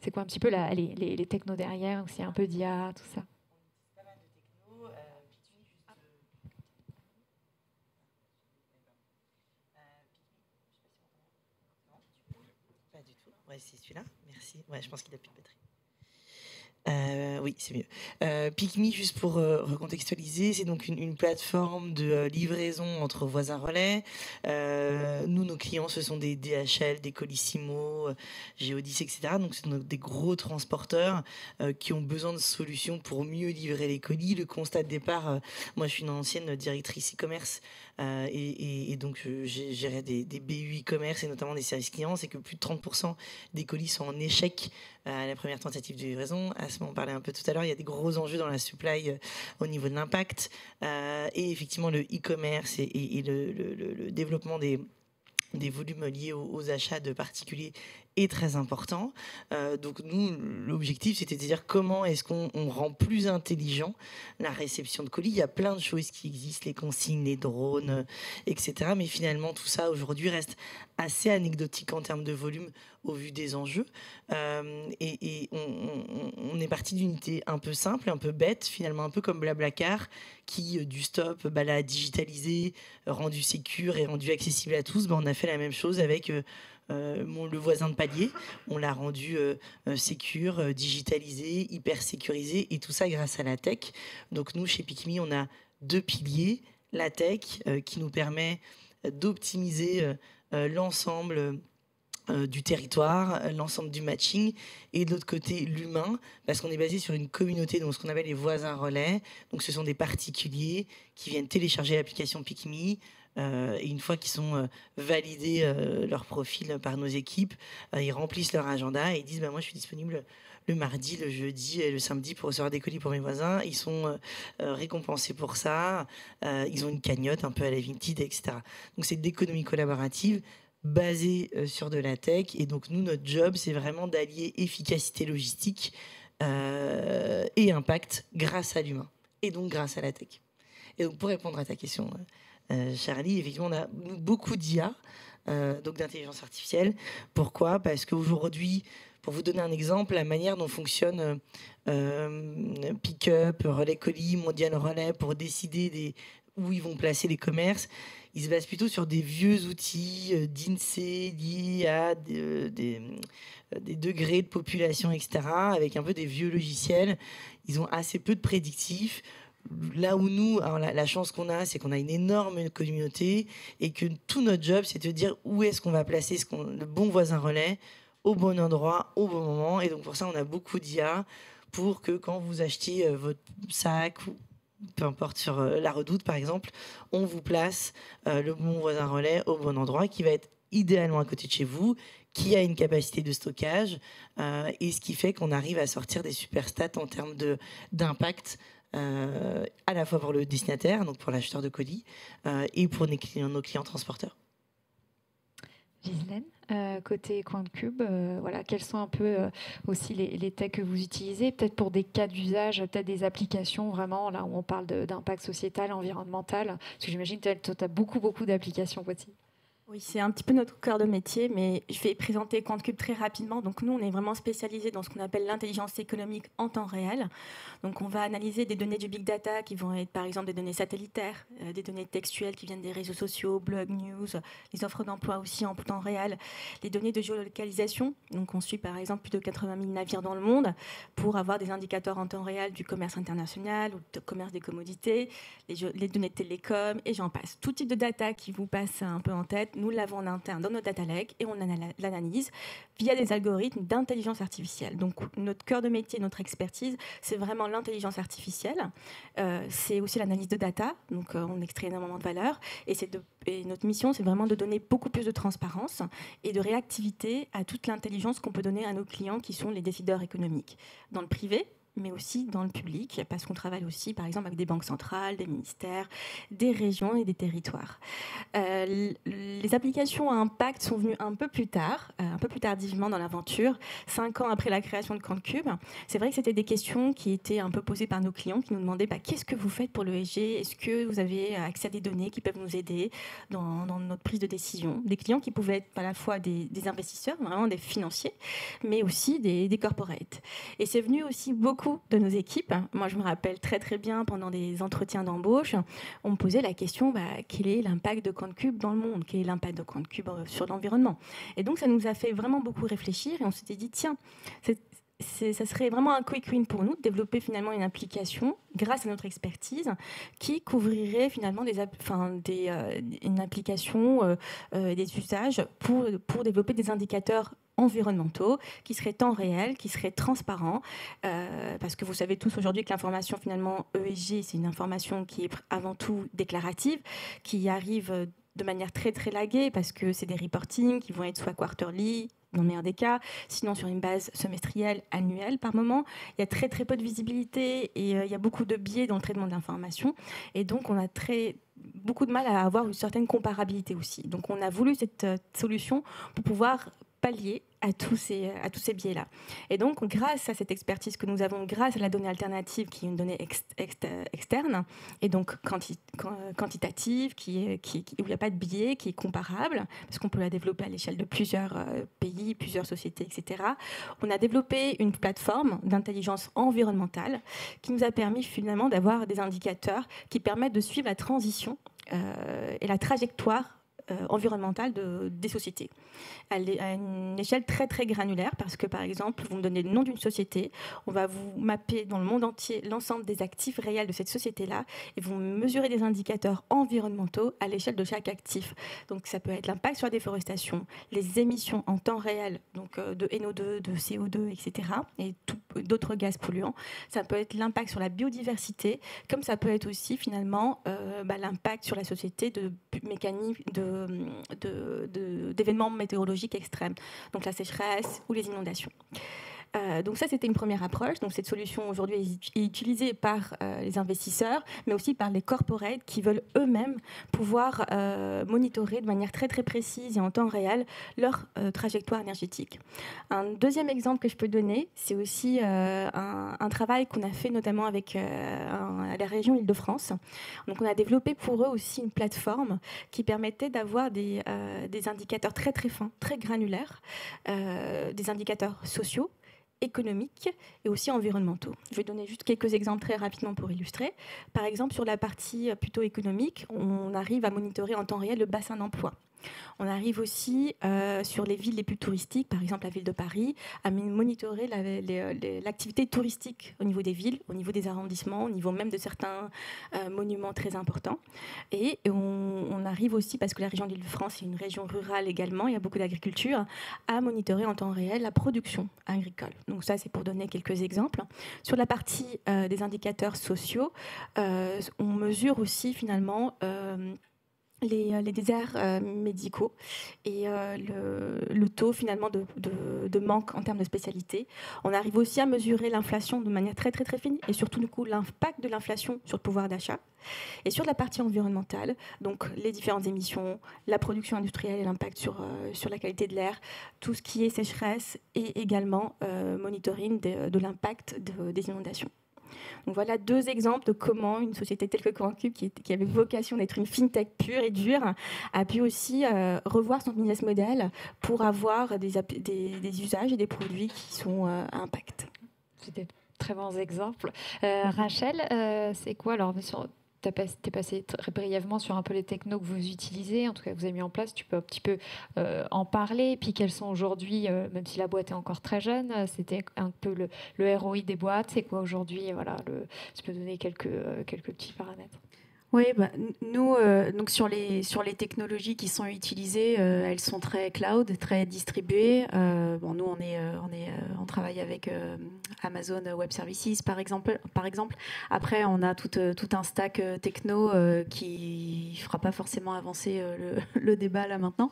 C'est quoi un petit peu les technos derrière, aussi un peu d'IA, tout ça? Pas du tout. Ouais, c'est celui-là. Merci. Ouais, je pense qu'il a plus de batterie. Oui, c'est mieux. PicMe, juste pour recontextualiser, c'est donc une plateforme de livraison entre voisins relais. Nous, nos clients, ce sont des DHL, des Colissimo, Géodis, etc. Donc, ce sont des gros transporteurs qui ont besoin de solutions pour mieux livrer les colis. Le constat de départ, moi, je suis une ancienne directrice e-commerce et donc j'ai géré des BU e-commerce et notamment des services clients. C'est que plus de 30% des colis sont en échec à la première tentative de livraison. Asma en parlait un peu tout à l'heure, il y a des gros enjeux dans la supply au niveau de l'impact. Et effectivement, le e-commerce et le développement des volumes liés aux achats de particuliers est très important. Donc nous, l'objectif, c'était de dire comment est-ce qu'on rend plus intelligent la réception de colis. Il y a plein de choses qui existent, les consignes, les drones, etc. Mais finalement, tout ça, aujourd'hui, reste assez anecdotique en termes de volume au vu des enjeux. Et on est parti d'une idée un peu simple, un peu bête, finalement un peu comme Blablacar, qui du stop l'a digitalisé, rendu sécure et rendu accessible à tous. On a fait la même chose avec le voisin de palier. On l'a rendu sécure, digitalisé, hyper sécurisé, et tout ça grâce à la tech. Donc nous, chez PicMe, on a 2 piliers. La tech, qui nous permet d'optimiser l'ensemble du territoire, l'ensemble du matching, et de l'autre côté l'humain, parce qu'on est basé sur une communauté, donc ce qu'on appelle les voisins relais. Donc ce sont des particuliers qui viennent télécharger l'application PicMe, et une fois qu'ils sont validés leur profil par nos équipes, ils remplissent leur agenda et ils disent moi je suis disponible le mardi, le jeudi et le samedi pour recevoir des colis pour mes voisins. Ils sont récompensés pour ça, ils ont une cagnotte un peu à la Vinted, etc. Donc c'est de l'économie collaborative basée sur de la tech. Et donc nous, notre job, c'est vraiment d'allier efficacité logistique et impact grâce à l'humain, et donc grâce à la tech. Et donc pour répondre à ta question, Charlie, effectivement, on a beaucoup d'IA, donc d'intelligence artificielle. Pourquoi ? Parce qu'aujourd'hui, pour vous donner un exemple, la manière dont fonctionne Pick-up, Relais Colis, Mondial Relais, pour décider où ils vont placer les commerces, ils se basent plutôt sur des vieux outils d'INSEE liés à des degrés de population, etc., avec un peu des vieux logiciels. Ils ont assez peu de prédictifs. Là où nous, alors la chance qu'on a, c'est qu'on a une énorme communauté et que tout notre job, c'est de dire où est-ce qu'on va placer le bon voisin relais au bon endroit, au bon moment. Et donc pour ça, on a beaucoup d'IA pour que quand vous achetiez votre sac ou peu importe sur la Redoute par exemple, on vous place le bon voisin relais au bon endroit qui va être idéalement à côté de chez vous, qui a une capacité de stockage et ce qui fait qu'on arrive à sortir des super stats en termes d'impact à la fois pour le destinataire, donc pour l'acheteur de colis, et pour nos clients transporteurs. Ghislaine, côté Coin de Cube, voilà, quels sont un peu aussi les techs que vous utilisez, peut-être pour des cas d'usage, peut-être des applications vraiment, là où on parle d'impact sociétal, environnemental, parce que j'imagine que tu as beaucoup d'applications aussi. Oui, c'est un petit peu notre cœur de métier, mais je vais présenter QuantCube très rapidement. Donc nous, on est vraiment spécialisé dans ce qu'on appelle l'intelligence économique en temps réel. Donc on va analyser des données du big data qui vont être par exemple des données satellitaires, des données textuelles qui viennent des réseaux sociaux, blogs, news, les offres d'emploi aussi en temps réel, les données de géolocalisation. Donc on suit par exemple plus de 80 000 navires dans le monde pour avoir des indicateurs en temps réel du commerce international ou du commerce des commodités, les données de télécom et j'en passe. Tout type de data qui vous passe un peu en tête, nous l'avons en interne dans notre data lake et on l'analyse via des algorithmes d'intelligence artificielle. Donc notre cœur de métier, notre expertise, c'est vraiment l'intelligence artificielle. C'est aussi l'analyse de data, donc on extrait énormément de valeur. Et notre mission, c'est vraiment de donner beaucoup plus de transparence et de réactivité à toute l'intelligence qu'on peut donner à nos clients qui sont les décideurs économiques. Dans le privé, mais aussi dans le public, parce qu'on travaille aussi, par exemple, avec des banques centrales, des ministères, des régions et des territoires. Les applications à impact sont venues un peu plus tard, un peu plus tardivement dans l'aventure, 5 ans après la création de QuantCube. C'est vrai que c'était des questions qui étaient un peu posées par nos clients, qui nous demandaient qu'est-ce que vous faites pour l'ESG ? Est-ce que vous avez accès à des données qui peuvent nous aider dans notre prise de décision ? Des clients qui pouvaient être à la fois des investisseurs, vraiment des financiers, mais aussi des corporates. Et c'est venu aussi beaucoup de nos équipes. Moi, je me rappelle très très bien, pendant des entretiens d'embauche, on me posait la question, quel est l'impact de QuantCube dans le monde ? Quel est l'impact de QuantCube sur l'environnement ? Et donc, ça nous a fait vraiment beaucoup réfléchir et on s'était dit, tiens, ça serait vraiment un quick win pour nous de développer finalement une application grâce à notre expertise qui couvrirait finalement une application, des usages pour développer des indicateurs environnementaux, qui seraient temps réel, qui seraient transparents, parce que vous savez tous aujourd'hui que l'information finalement ESG, c'est une information qui est avant tout déclarative, qui arrive de manière très très laguée, parce que c'est des reportings qui vont être soit quarterly, dans le meilleur des cas, sinon sur une base semestrielle, annuelle par moment. Il y a très très peu de visibilité et il y a beaucoup de biais dans le traitement de l'information. Et donc on a beaucoup de mal à avoir une certaine comparabilité aussi. Donc on a voulu cette solution pour pouvoir pallier à tous ces biais-là. Et donc, grâce à cette expertise que nous avons, grâce à la donnée alternative, qui est une donnée externe, et donc quantitative, où il n'y a pas de biais, qui est comparable, parce qu'on peut la développer à l'échelle de plusieurs pays, plusieurs sociétés, etc., on a développé une plateforme d'intelligence environnementale qui nous a permis finalement d'avoir des indicateurs qui permettent de suivre la transition et la trajectoire environnementale des sociétés à une échelle très très granulaire, parce que par exemple vous me donnez le nom d'une société, on va vous mapper dans le monde entier l'ensemble des actifs réels de cette société-là et vous mesurez des indicateurs environnementaux à l'échelle de chaque actif. Donc ça peut être l'impact sur la déforestation, les émissions en temps réel, donc de NO2, de CO2, etc. et d'autres gaz polluants. Ça peut être l'impact sur la biodiversité, comme ça peut être aussi finalement l'impact sur la société de mécaniques d'événements météorologiques extrêmes, donc la sécheresse ou les inondations. Donc ça, c'était une première approche. Donc cette solution aujourd'hui est utilisée par les investisseurs, mais aussi par les corporates qui veulent eux-mêmes pouvoir monitorer de manière très très précise et en temps réel leur trajectoire énergétique. Un deuxième exemple que je peux donner, c'est aussi un travail qu'on a fait notamment avec la région Île-de-France. Donc on a développé pour eux aussi une plateforme qui permettait d'avoir des indicateurs très très fins, très granulaires, des indicateurs sociaux, économiques et aussi environnementaux. Je vais donner juste quelques exemples très rapidement pour illustrer. Par exemple, sur la partie plutôt économique, on arrive à monitorer en temps réel le bassin d'emploi. On arrive aussi sur les villes les plus touristiques, par exemple la ville de Paris, à monitorer l'activité touristique au niveau des villes, au niveau des arrondissements, au niveau même de certains monuments très importants. Et on arrive aussi, parce que la région d'Île-de-France est une région rurale également, il y a beaucoup d'agriculture, à monitorer en temps réel la production agricole. Donc ça, c'est pour donner quelques exemples. Sur la partie des indicateurs sociaux, on mesure aussi finalement les déserts médicaux et le taux finalement de manque en termes de spécialité. On arrive aussi à mesurer l'inflation de manière très très très fine et surtout du coup l'impact de l'inflation sur le pouvoir d'achat. Et sur la partie environnementale, donc les différentes émissions, la production industrielle et l'impact sur la qualité de l'air, tout ce qui est sécheresse et également monitoring de l'impact des inondations. Donc voilà 2 exemples de comment une société telle que QuantCube, qui avait vocation d'être une fintech pure et dure, a pu aussi revoir son business model pour avoir des usages et des produits qui sont à impact. C'était de très bons exemples. Rachel, c'est quoi alors tu es passé très brièvement sur un peu les technos que vous utilisez, en tout cas que vous avez mis en place. Tu peux un petit peu en parler. Et puis quels sont aujourd'hui, même si la boîte est encore très jeune, c'était un peu le ROI des boîtes. C'est quoi aujourd'hui? Voilà, tu peux donner quelques petits paramètres. Oui, nous, donc sur les technologies qui sont utilisées, elles sont très cloud, très distribuées. Nous, on travaille avec Amazon Web Services, par exemple. Après, on a tout un stack techno qui ne fera pas forcément avancer le débat là maintenant.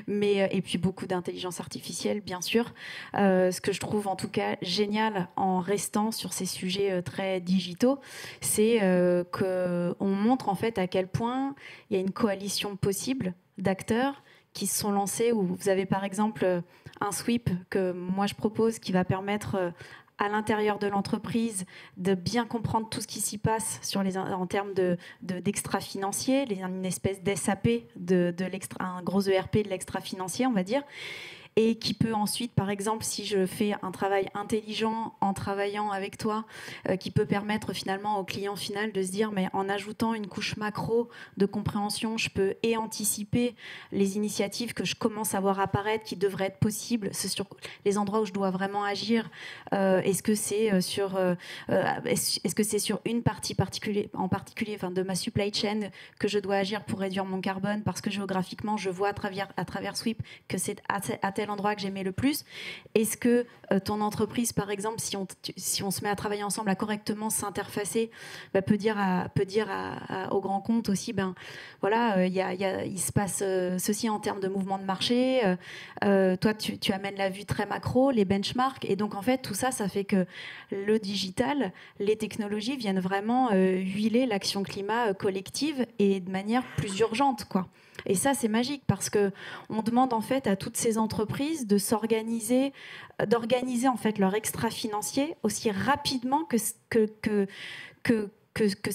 Et puis beaucoup d'intelligence artificielle, bien sûr. Ce que je trouve en tout cas génial en restant sur ces sujets très digitaux, c'est qu'on montre en fait à quel point il y a une coalition possible d'acteurs qui se sont lancés, où vous avez par exemple un sweep que moi je propose qui va permettre à l'intérieur de l'entreprise de bien comprendre tout ce qui s'y passe en termes d'extra-financier, une espèce d'SAP, un gros ERP de l'extra-financier, on va dire, et qui peut ensuite, par exemple, si je fais un travail intelligent en travaillant avec toi, qui peut permettre finalement au client final de se dire, mais en ajoutant une couche macro de compréhension, je peux anticiper les initiatives que je commence à voir apparaître, qui devraient être possibles, c'est sur les endroits où je dois vraiment agir. Est-ce que c'est sur une partie en particulier, de ma supply chain que je dois agir pour réduire mon carbone, parce que géographiquement, je vois à travers Sweep que c'est à tel endroit que j'aimais le plus. Est-ce que ton entreprise, par exemple, si on se met à travailler ensemble, à correctement s'interfacer, peut dire au grand compte aussi, il se passe ceci en termes de mouvement de marché. Toi, tu amènes la vue très macro, les benchmarks, et donc en fait tout ça, ça fait que le digital, les technologies viennent vraiment huiler l'action climat collective et de manière plus urgente, quoi. Et ça, c'est magique parce que on demande en fait à toutes ces entreprises de s'organiser, d'organiser en fait leur extra-financier aussi rapidement que ce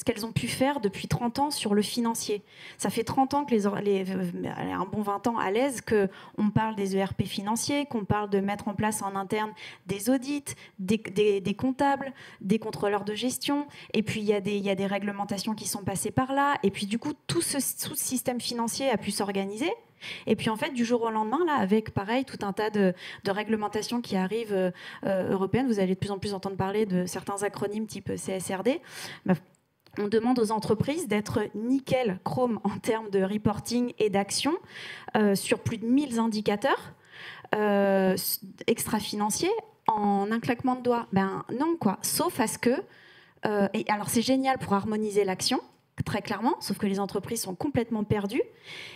qu'elles ont pu faire depuis 30 ans sur le financier. Ça fait 30 ans un bon 20 ans à l'aise, qu'on parle des ERP financiers, qu'on parle de mettre en place en interne des audits, des comptables, des contrôleurs de gestion, et puis il y a des réglementations qui sont passées par là, et puis du coup, tout ce système financier a pu s'organiser. Et puis en fait, du jour au lendemain, là, avec pareil, tout un tas de réglementations qui arrivent européennes, vous allez de plus en plus entendre parler de certains acronymes type CSRD. On demande aux entreprises d'être nickel chrome en termes de reporting et d'action sur plus de 1000 indicateurs extra-financiers en un claquement de doigts. Non, quoi. Sauf à ce que... et alors, c'est génial pour harmoniser l'action, très clairement, sauf que les entreprises sont complètement perdues.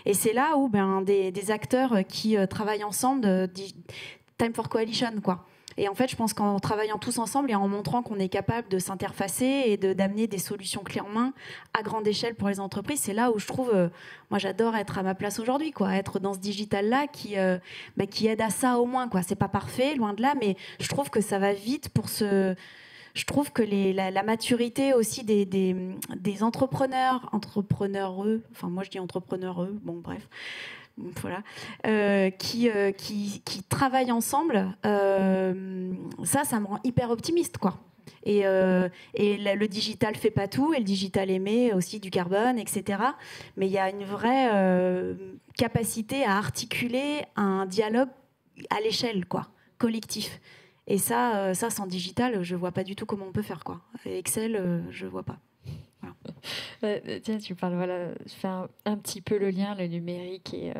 Et c'est là où des acteurs qui travaillent ensemble, Time for Coalition, quoi. Et en fait, je pense qu'en travaillant tous ensemble et en montrant qu'on est capable de s'interfacer et d'amener des solutions clés en main à grande échelle pour les entreprises, c'est là où je trouve, moi j'adore être à ma place aujourd'hui, quoi, être dans ce digital-là qui aide à ça au moins, quoi. C'est pas parfait, loin de là, mais je trouve que ça va vite pour ce... Je trouve que la maturité aussi des entrepreneurs, enfin moi je dis entrepreneurs, bon bref, voilà, qui travaillent ensemble, ça me rend hyper optimiste, quoi. Et le digital fait pas tout, et le digital émet aussi du carbone, etc. Mais il y a une vraie capacité à articuler un dialogue à l'échelle, quoi, collectif. Et ça, sans digital, je vois pas du tout comment on peut faire, quoi. Et Excel, je vois pas. Voilà. Tiens, tu parles, voilà, je fais un petit peu le lien, le numérique et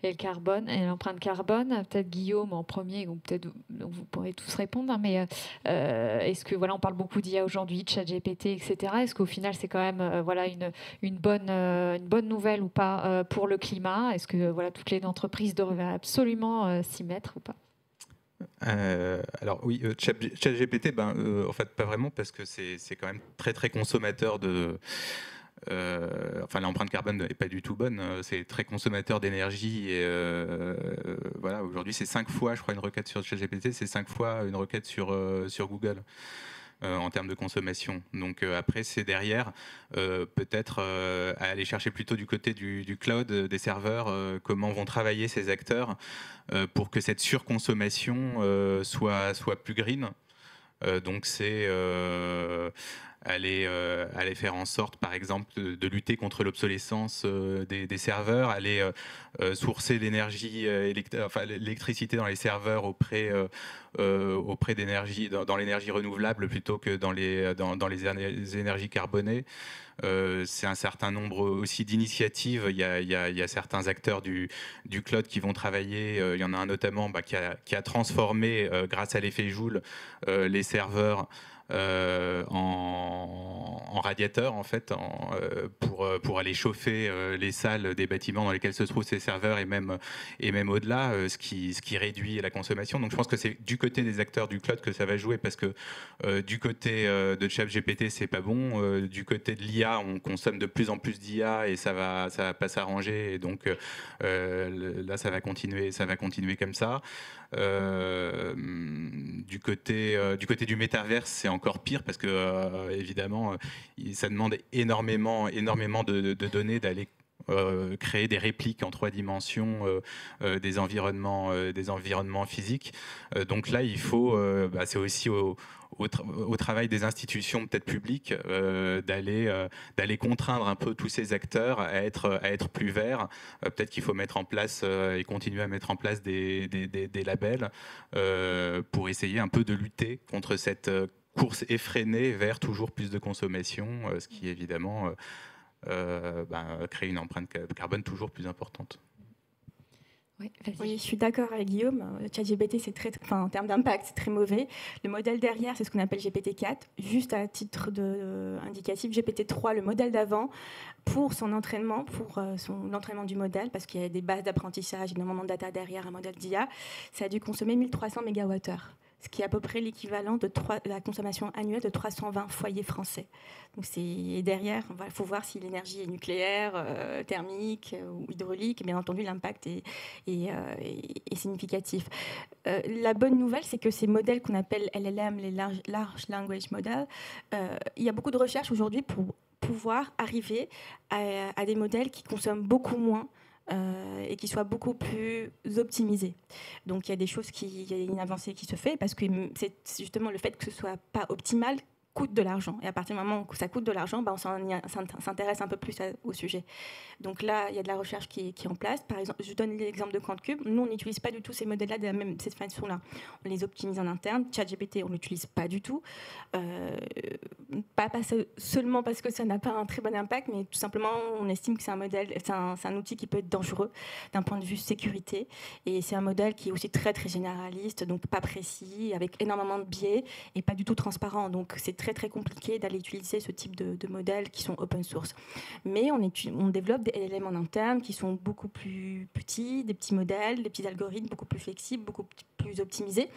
le carbone, et l'empreinte carbone. Peut-être Guillaume en premier, ou peut-être vous pourrez tous répondre, hein, mais est-ce que, voilà, on parle beaucoup d'IA aujourd'hui, de ChatGPT, etc. Est-ce qu'au final, c'est quand même voilà, une bonne nouvelle ou pas pour le climat? Est-ce que voilà, toutes les entreprises devraient absolument s'y mettre ou pas? Alors oui, ChatGPT, en fait pas vraiment, parce que c'est quand même très très consommateur de... enfin, l'empreinte carbone n'est pas du tout bonne, c'est très consommateur d'énergie, et voilà, aujourd'hui c'est 5 fois, je crois, une requête sur ChatGPT, c'est 5 fois une requête sur Google. En termes de consommation. Donc après, c'est derrière, peut-être à aller chercher plutôt du côté du cloud, des serveurs, comment vont travailler ces acteurs pour que cette surconsommation soit plus green. Donc c'est aller faire en sorte, par exemple, de lutter contre l'obsolescence des serveurs, aller sourcer l'électricité dans les serveurs auprès d'énergie, dans l'énergie renouvelable plutôt que dans les énergies carbonées. C'est un certain nombre aussi d'initiatives. Il y a certains acteurs du cloud qui vont travailler. Il y en a un notamment qui a transformé, grâce à l'effet Joule, les serveurs en radiateurs, en fait, pour aller chauffer les salles des bâtiments dans lesquels se trouvent ces serveurs et même au-delà, ce qui réduit la consommation. Donc je pense que c'est du côté des acteurs du cloud que ça va jouer, parce que du côté de ChatGPT, c'est pas bon. Du côté de l'IA, on consomme de plus en plus d'IA et ça va pas s'arranger. Et donc là, ça va continuer comme ça. Du côté du métaverse, c'est encore pire parce que évidemment, ça demande énormément de données, d'aller créer des répliques en 3 dimensions des environnements physiques. Donc là, il faut, c'est aussi au travail des institutions peut-être publiques d'aller contraindre un peu tous ces acteurs à être plus verts. Peut-être qu'il faut mettre en place et continuer à mettre en place des labels pour essayer un peu de lutter contre cette course effrénée vers toujours plus de consommation, ce qui évidemment crée une empreinte carbone toujours plus importante. Oui, je suis d'accord avec Guillaume. ChatGPT, en termes d'impact, c'est très mauvais. Le modèle derrière, c'est ce qu'on appelle GPT-4. Juste à titre indicatif, GPT-3, le modèle d'avant, pour son entraînement, l'entraînement du modèle, parce qu'il y a des bases d'apprentissage, énormément de data derrière un modèle d'IA, ça a dû consommer 1300 MWh. Ce qui est à peu près l'équivalent de la consommation annuelle de 320 foyers français. Donc et derrière, il faut voir si l'énergie est nucléaire, thermique ou hydraulique. Et bien entendu, l'impact est significatif. La bonne nouvelle, c'est que ces modèles qu'on appelle LLM, les Large Language Models, il y a beaucoup de recherches aujourd'hui pour pouvoir arriver à des modèles qui consomment beaucoup moins et qui soit beaucoup plus optimisé. Donc il y a une avancée qui se fait parce que c'est justement le fait que ce soit pas optimal coûte de l'argent. Et à partir du moment où ça coûte de l'argent, on s'intéresse un peu plus au sujet. Donc là, il y a de la recherche qui est en place. Par exemple, je donne l'exemple de QuantCube. Nous, on n'utilise pas du tout ces modèles-là de cette façon-là. On les optimise en interne. ChatGPT, on ne l'utilise pas du tout. Pas seulement parce que ça n'a pas un très bon impact, mais tout simplement, on estime que c'est un outil qui peut être dangereux d'un point de vue sécurité. Et c'est un modèle qui est aussi très, très généraliste, donc pas précis, avec énormément de biais et pas du tout transparent. Donc c'est très très compliqué d'aller utiliser ce type de modèles qui sont open source. Mais on développe des LLM en interne qui sont beaucoup plus petits, des petits modèles, des petits algorithmes beaucoup plus flexibles, beaucoup plus optimisés.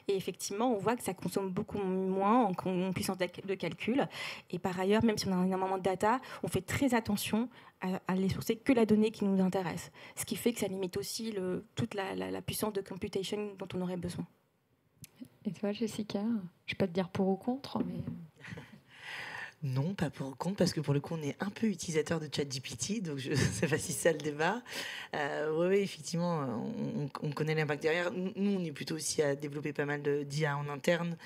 Et effectivement, on voit que ça consomme beaucoup moins en puissance de calcul. Et par ailleurs, même si on a énormément de data, on fait très attention à aller sourcer que la donnée qui nous intéresse. Ce qui fait que ça limite aussi toute la puissance de computation dont on aurait besoin. Et toi, Jessica, je ne vais pas te dire pour ou contre, mais... Non, pas pour ou contre, parce que pour le coup, on est un peu utilisateur de ChatGPT, donc je ne sais pas si ça le débat. Oui, effectivement, on connaît l'impact derrière. Nous, on est plutôt aussi à développer pas mal d'IA en interne.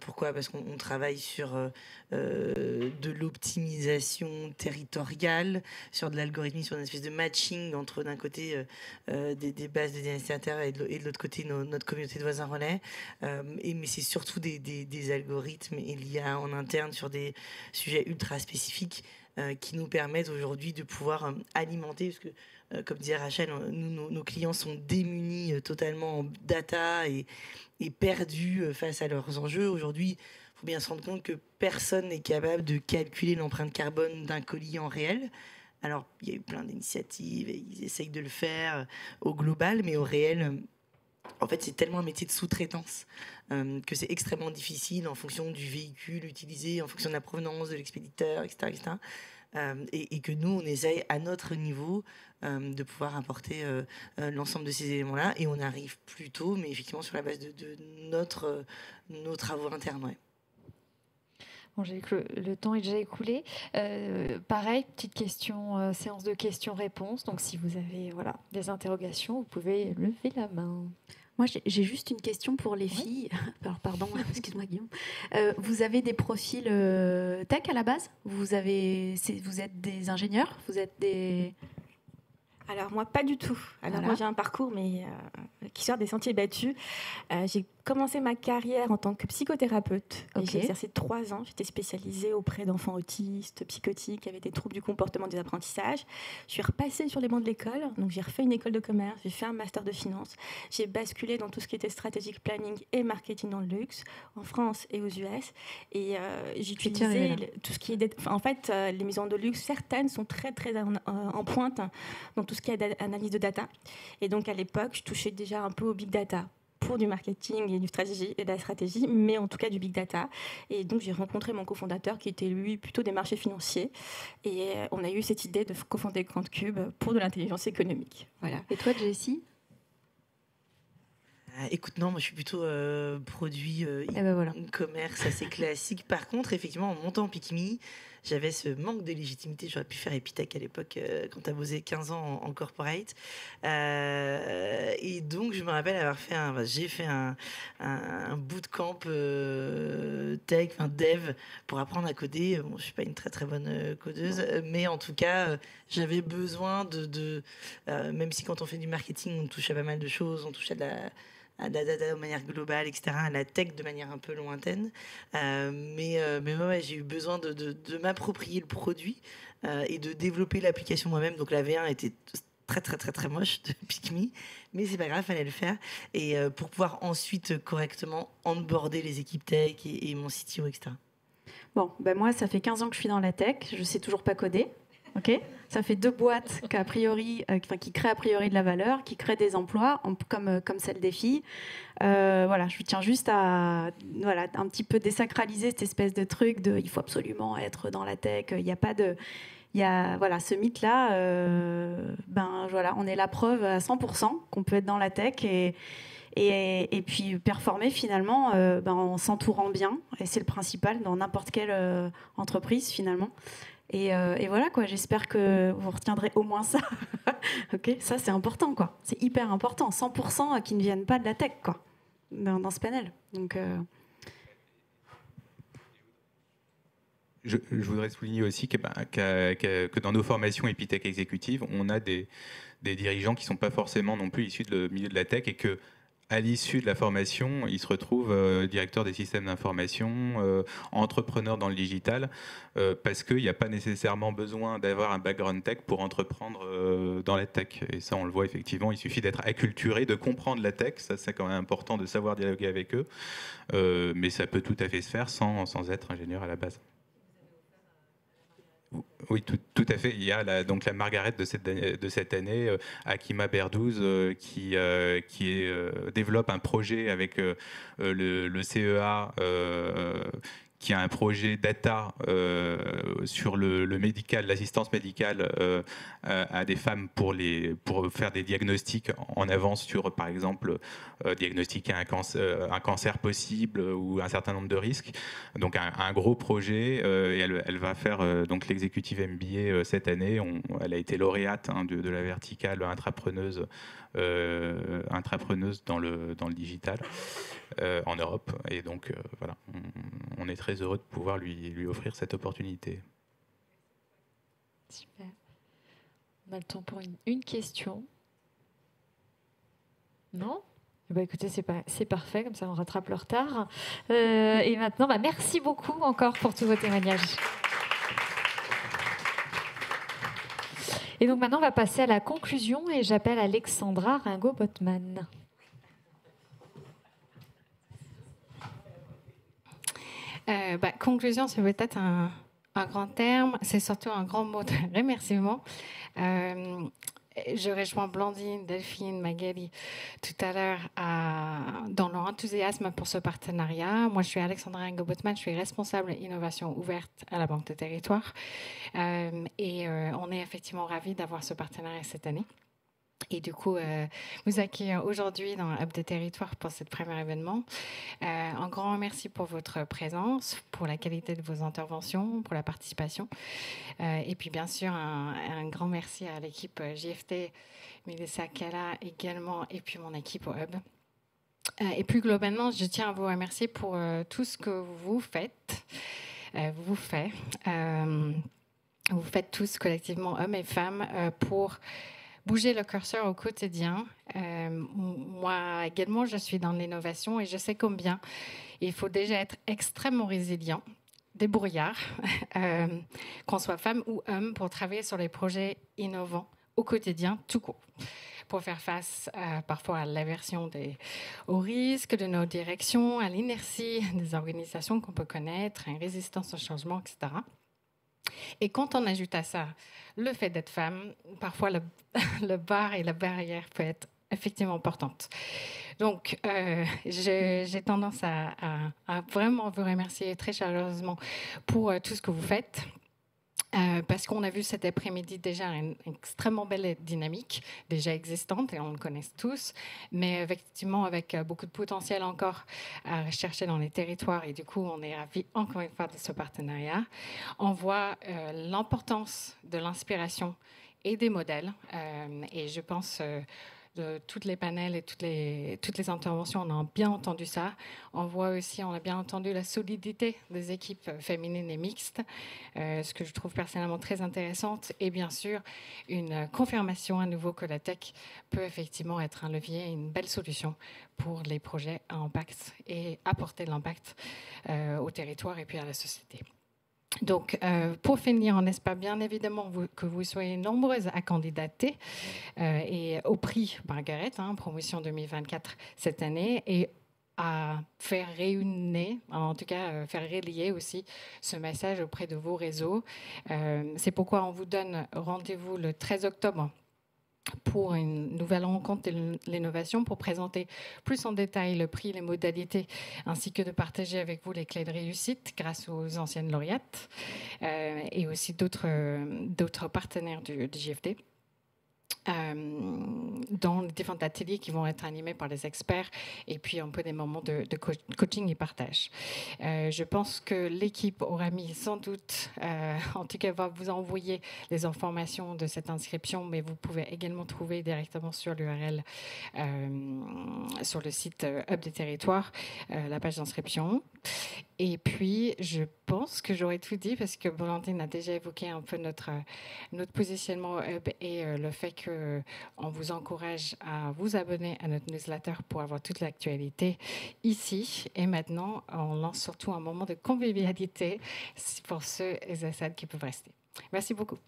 Pourquoi ? Parce qu'on travaille sur de l'optimisation territoriale, sur de l'algorithmie, sur une espèce de matching entre d'un côté des bases de destinataires et de l'autre côté notre communauté de voisins relais. Mais c'est surtout des algorithmes et l'IA en interne sur des sujets ultra spécifiques qui nous permettent aujourd'hui de pouvoir alimenter, parce que comme disait Rachel, nos clients sont démunis totalement en data et perdus face à leurs enjeux. Aujourd'hui, il faut bien se rendre compte que personne n'est capable de calculer l'empreinte carbone d'un colis en réel. Alors, il y a eu plein d'initiatives et ils essayent de le faire au global, mais au réel, en fait, c'est tellement un métier de sous-traitance que c'est extrêmement difficile en fonction du véhicule utilisé, en fonction de la provenance de l'expéditeur, etc. Et que nous, on essaye à notre niveau de pouvoir apporter l'ensemble de ces éléments-là. Et on arrive plus tôt, mais effectivement sur la base de nos travaux internes. Ouais. Bon, le temps est déjà écoulé. Pareil, petite question, séance de questions-réponses. Donc si vous avez des interrogations, vous pouvez lever la main. Moi, j'ai juste une question pour les filles. Alors, pardon, excuse-moi Guillaume. Vous avez des profils tech à la base ? Vous êtes des ingénieurs ? Vous êtes des... Alors moi, pas du tout. Alors Voilà. moi, j'ai un parcours mais qui sort des sentiers battus. J'ai commencé ma carrière en tant que psychothérapeute. Et Ok. j'ai exercé 3 ans. J'étais spécialisée auprès d'enfants autistes, psychotiques, qui avaient des troubles du comportement, des apprentissages. Je suis repassée sur les bancs de l'école. Donc j'ai refait une école de commerce, j'ai fait un master de finance. J'ai basculé dans tout ce qui était strategic planning et marketing dans le luxe, en France et aux US. Et j'utilisais tout ce qui est... En fait, les maisons de luxe, certaines sont très en pointe dans tout ce qui est analyse de data. Et donc, à l'époque, je touchais déjà un peu au big data pour du marketing et de la stratégie, mais en tout cas du big data. Et donc, j'ai rencontré mon cofondateur qui était, lui, plutôt des marchés financiers. Et on a eu cette idée de cofonder QuantCube pour de l'intelligence économique. Voilà. Et toi, Jessie ? Écoute, non, moi je suis plutôt produit voilà. e-commerce assez classique. Par contre, effectivement, en montant en Pikmi, j'avais ce manque de légitimité. J'aurais pu faire Epitech à l'époque, quand tu as bossé 15 ans en corporate. Et donc, je me rappelle avoir fait j'ai fait un bootcamp tech, dev, pour apprendre à coder. Bon, je ne suis pas une très très bonne codeuse, mais en tout cas, j'avais besoin même si quand on fait du marketing, on touche à pas mal de choses, on touche à la data de manière globale, etc., à la tech de manière un peu lointaine. Mais ouais, j'ai eu besoin de m'approprier le produit et de développer l'application moi-même. Donc la V1 était très très très très moche de Pikmi, mais c'est pas grave, fallait le faire. Et pour pouvoir ensuite correctement onboarder les équipes tech et mon CTO, etc. Bon, moi, ça fait 15 ans que je suis dans la tech. Je sais toujours pas coder. Ok, ça fait 2 boîtes qui créent a priori de la valeur, qui créent des emplois, comme celle des filles. Voilà, je tiens juste à un petit peu désacraliser cette espèce de truc de il faut absolument être dans la tech. Il n'y a pas de... ce mythe-là, on est la preuve à 100% qu'on peut être dans la tech et puis performer finalement en s'entourant bien. Et c'est le principal dans n'importe quelle entreprise finalement. Et voilà quoi, j'espère que vous retiendrez au moins ça. Ok, ça c'est important quoi, c'est hyper important. 100% qui ne viennent pas de la tech quoi, dans ce panel. Donc je voudrais souligner aussi que dans nos formations Epitech exécutives, on a des dirigeants qui ne sont pas forcément non plus issus du milieu de la tech et que à l'issue de la formation, ils se retrouvent directeurs des systèmes d'information, entrepreneurs dans le digital, parce qu'il n'y a pas nécessairement besoin d'avoir un background tech pour entreprendre dans la tech. Et ça, on le voit effectivement, il suffit d'être acculturé, de comprendre la tech, ça c'est quand même important de savoir dialoguer avec eux, mais ça peut tout à fait se faire sans être ingénieur à la base. Oui, tout à fait. Il y a donc la Margaret de cette année, Akima Berdouz, qui développe un projet avec le CEA, qui a un projet data sur le médical, l'assistance médicale à des femmes pour faire des diagnostics en avance sur, par exemple, diagnostiquer un cancer possible ou un certain nombre de risques. Donc un gros projet, et elle va faire donc l'executive MBA cette année. Elle a été lauréate de la verticale intrapreneuse dans le digital en Europe. Et donc voilà, on est très heureux de pouvoir lui offrir cette opportunité. Super. On a le temps pour une question. Non ? Écoutez, c'est parfait, comme ça on rattrape le retard. Et maintenant, merci beaucoup encore pour tous vos témoignages. Et donc maintenant, on va passer à la conclusion et j'appelle Alexandra Ringot-Botman. Conclusion, c'est peut-être un grand terme, c'est surtout un grand mot de remerciement. Je rejoins Blandine, Delphine, Magali tout à l'heure dans leur enthousiasme pour ce partenariat. Moi, je suis Alexandra Ringot-Botman, je suis responsable innovation ouverte à la Banque des Territoires. On est effectivement ravis d'avoir ce partenariat cette année. Et du coup, vous accueillir aujourd'hui dans Hub des Territoires pour ce premier événement. Un grand merci pour votre présence, pour la qualité de vos interventions, pour la participation. Et puis, bien sûr, un grand merci à l'équipe JFT, Mélissa Kala également, et puis mon équipe au Hub. Et plus globalement, je tiens à vous remercier pour tout ce que vous faites. Vous faites tous collectivement, hommes et femmes, pour bouger le curseur au quotidien. Moi également, je suis dans l'innovation et je sais combien il faut déjà être extrêmement résilient, débrouillard, qu'on soit femme ou homme, pour travailler sur les projets innovants au quotidien, tout court, pour faire face parfois à l'aversion aux risques de nos directions, à l'inertie des organisations qu'on peut connaître, à une résistance au changement, etc. Et quand on ajoute à ça le fait d'être femme, parfois le bar et la barrière peut être effectivement importante. Donc, j'ai tendance à vraiment vous remercier très chaleureusement pour tout ce que vous faites. Parce qu'on a vu cet après-midi déjà une extrêmement belle dynamique, déjà existante, et on le connaît tous, mais effectivement avec beaucoup de potentiel encore à rechercher dans les territoires, et du coup on est ravis encore une fois de ce partenariat. On voit l'importance de l'inspiration et des modèles, et je pense... de toutes les panels et toutes les interventions, on a bien entendu ça. On voit aussi, on a bien entendu la solidité des équipes féminines et mixtes, ce que je trouve personnellement très intéressante. Et bien sûr, une confirmation à nouveau que la tech peut effectivement être un levier, une belle solution pour les projets à impact et apporter de l'impact au territoire et puis à la société. Donc, pour finir, on espère bien évidemment que vous soyez nombreuses à candidater et au prix Margaret, promotion 2024 cette année, et à faire réunir, en tout cas faire relier aussi ce message auprès de vos réseaux. C'est pourquoi on vous donne rendez-vous le 13 octobre pour une nouvelle rencontre de l'innovation, pour présenter plus en détail le prix, les modalités, ainsi que de partager avec vous les clés de réussite grâce aux anciennes lauréates et aussi d'autres partenaires du JFD. Dans les différents ateliers qui vont être animés par les experts et puis un peu des moments de coaching et partage. Je pense que l'équipe aura mis sans doute, en tout cas va vous envoyer les informations de cette inscription, mais vous pouvez également trouver directement sur l'URL sur le site Hub des territoires, la page d'inscription. Et puis, je pense que j'aurais tout dit parce que Blandine a déjà évoqué un peu notre positionnement au Hub et le fait qu'on vous encourage à vous abonner à notre newsletter pour avoir toute l'actualité ici. Et maintenant, on lance surtout un moment de convivialité pour ceux et celles qui peuvent rester. Merci beaucoup.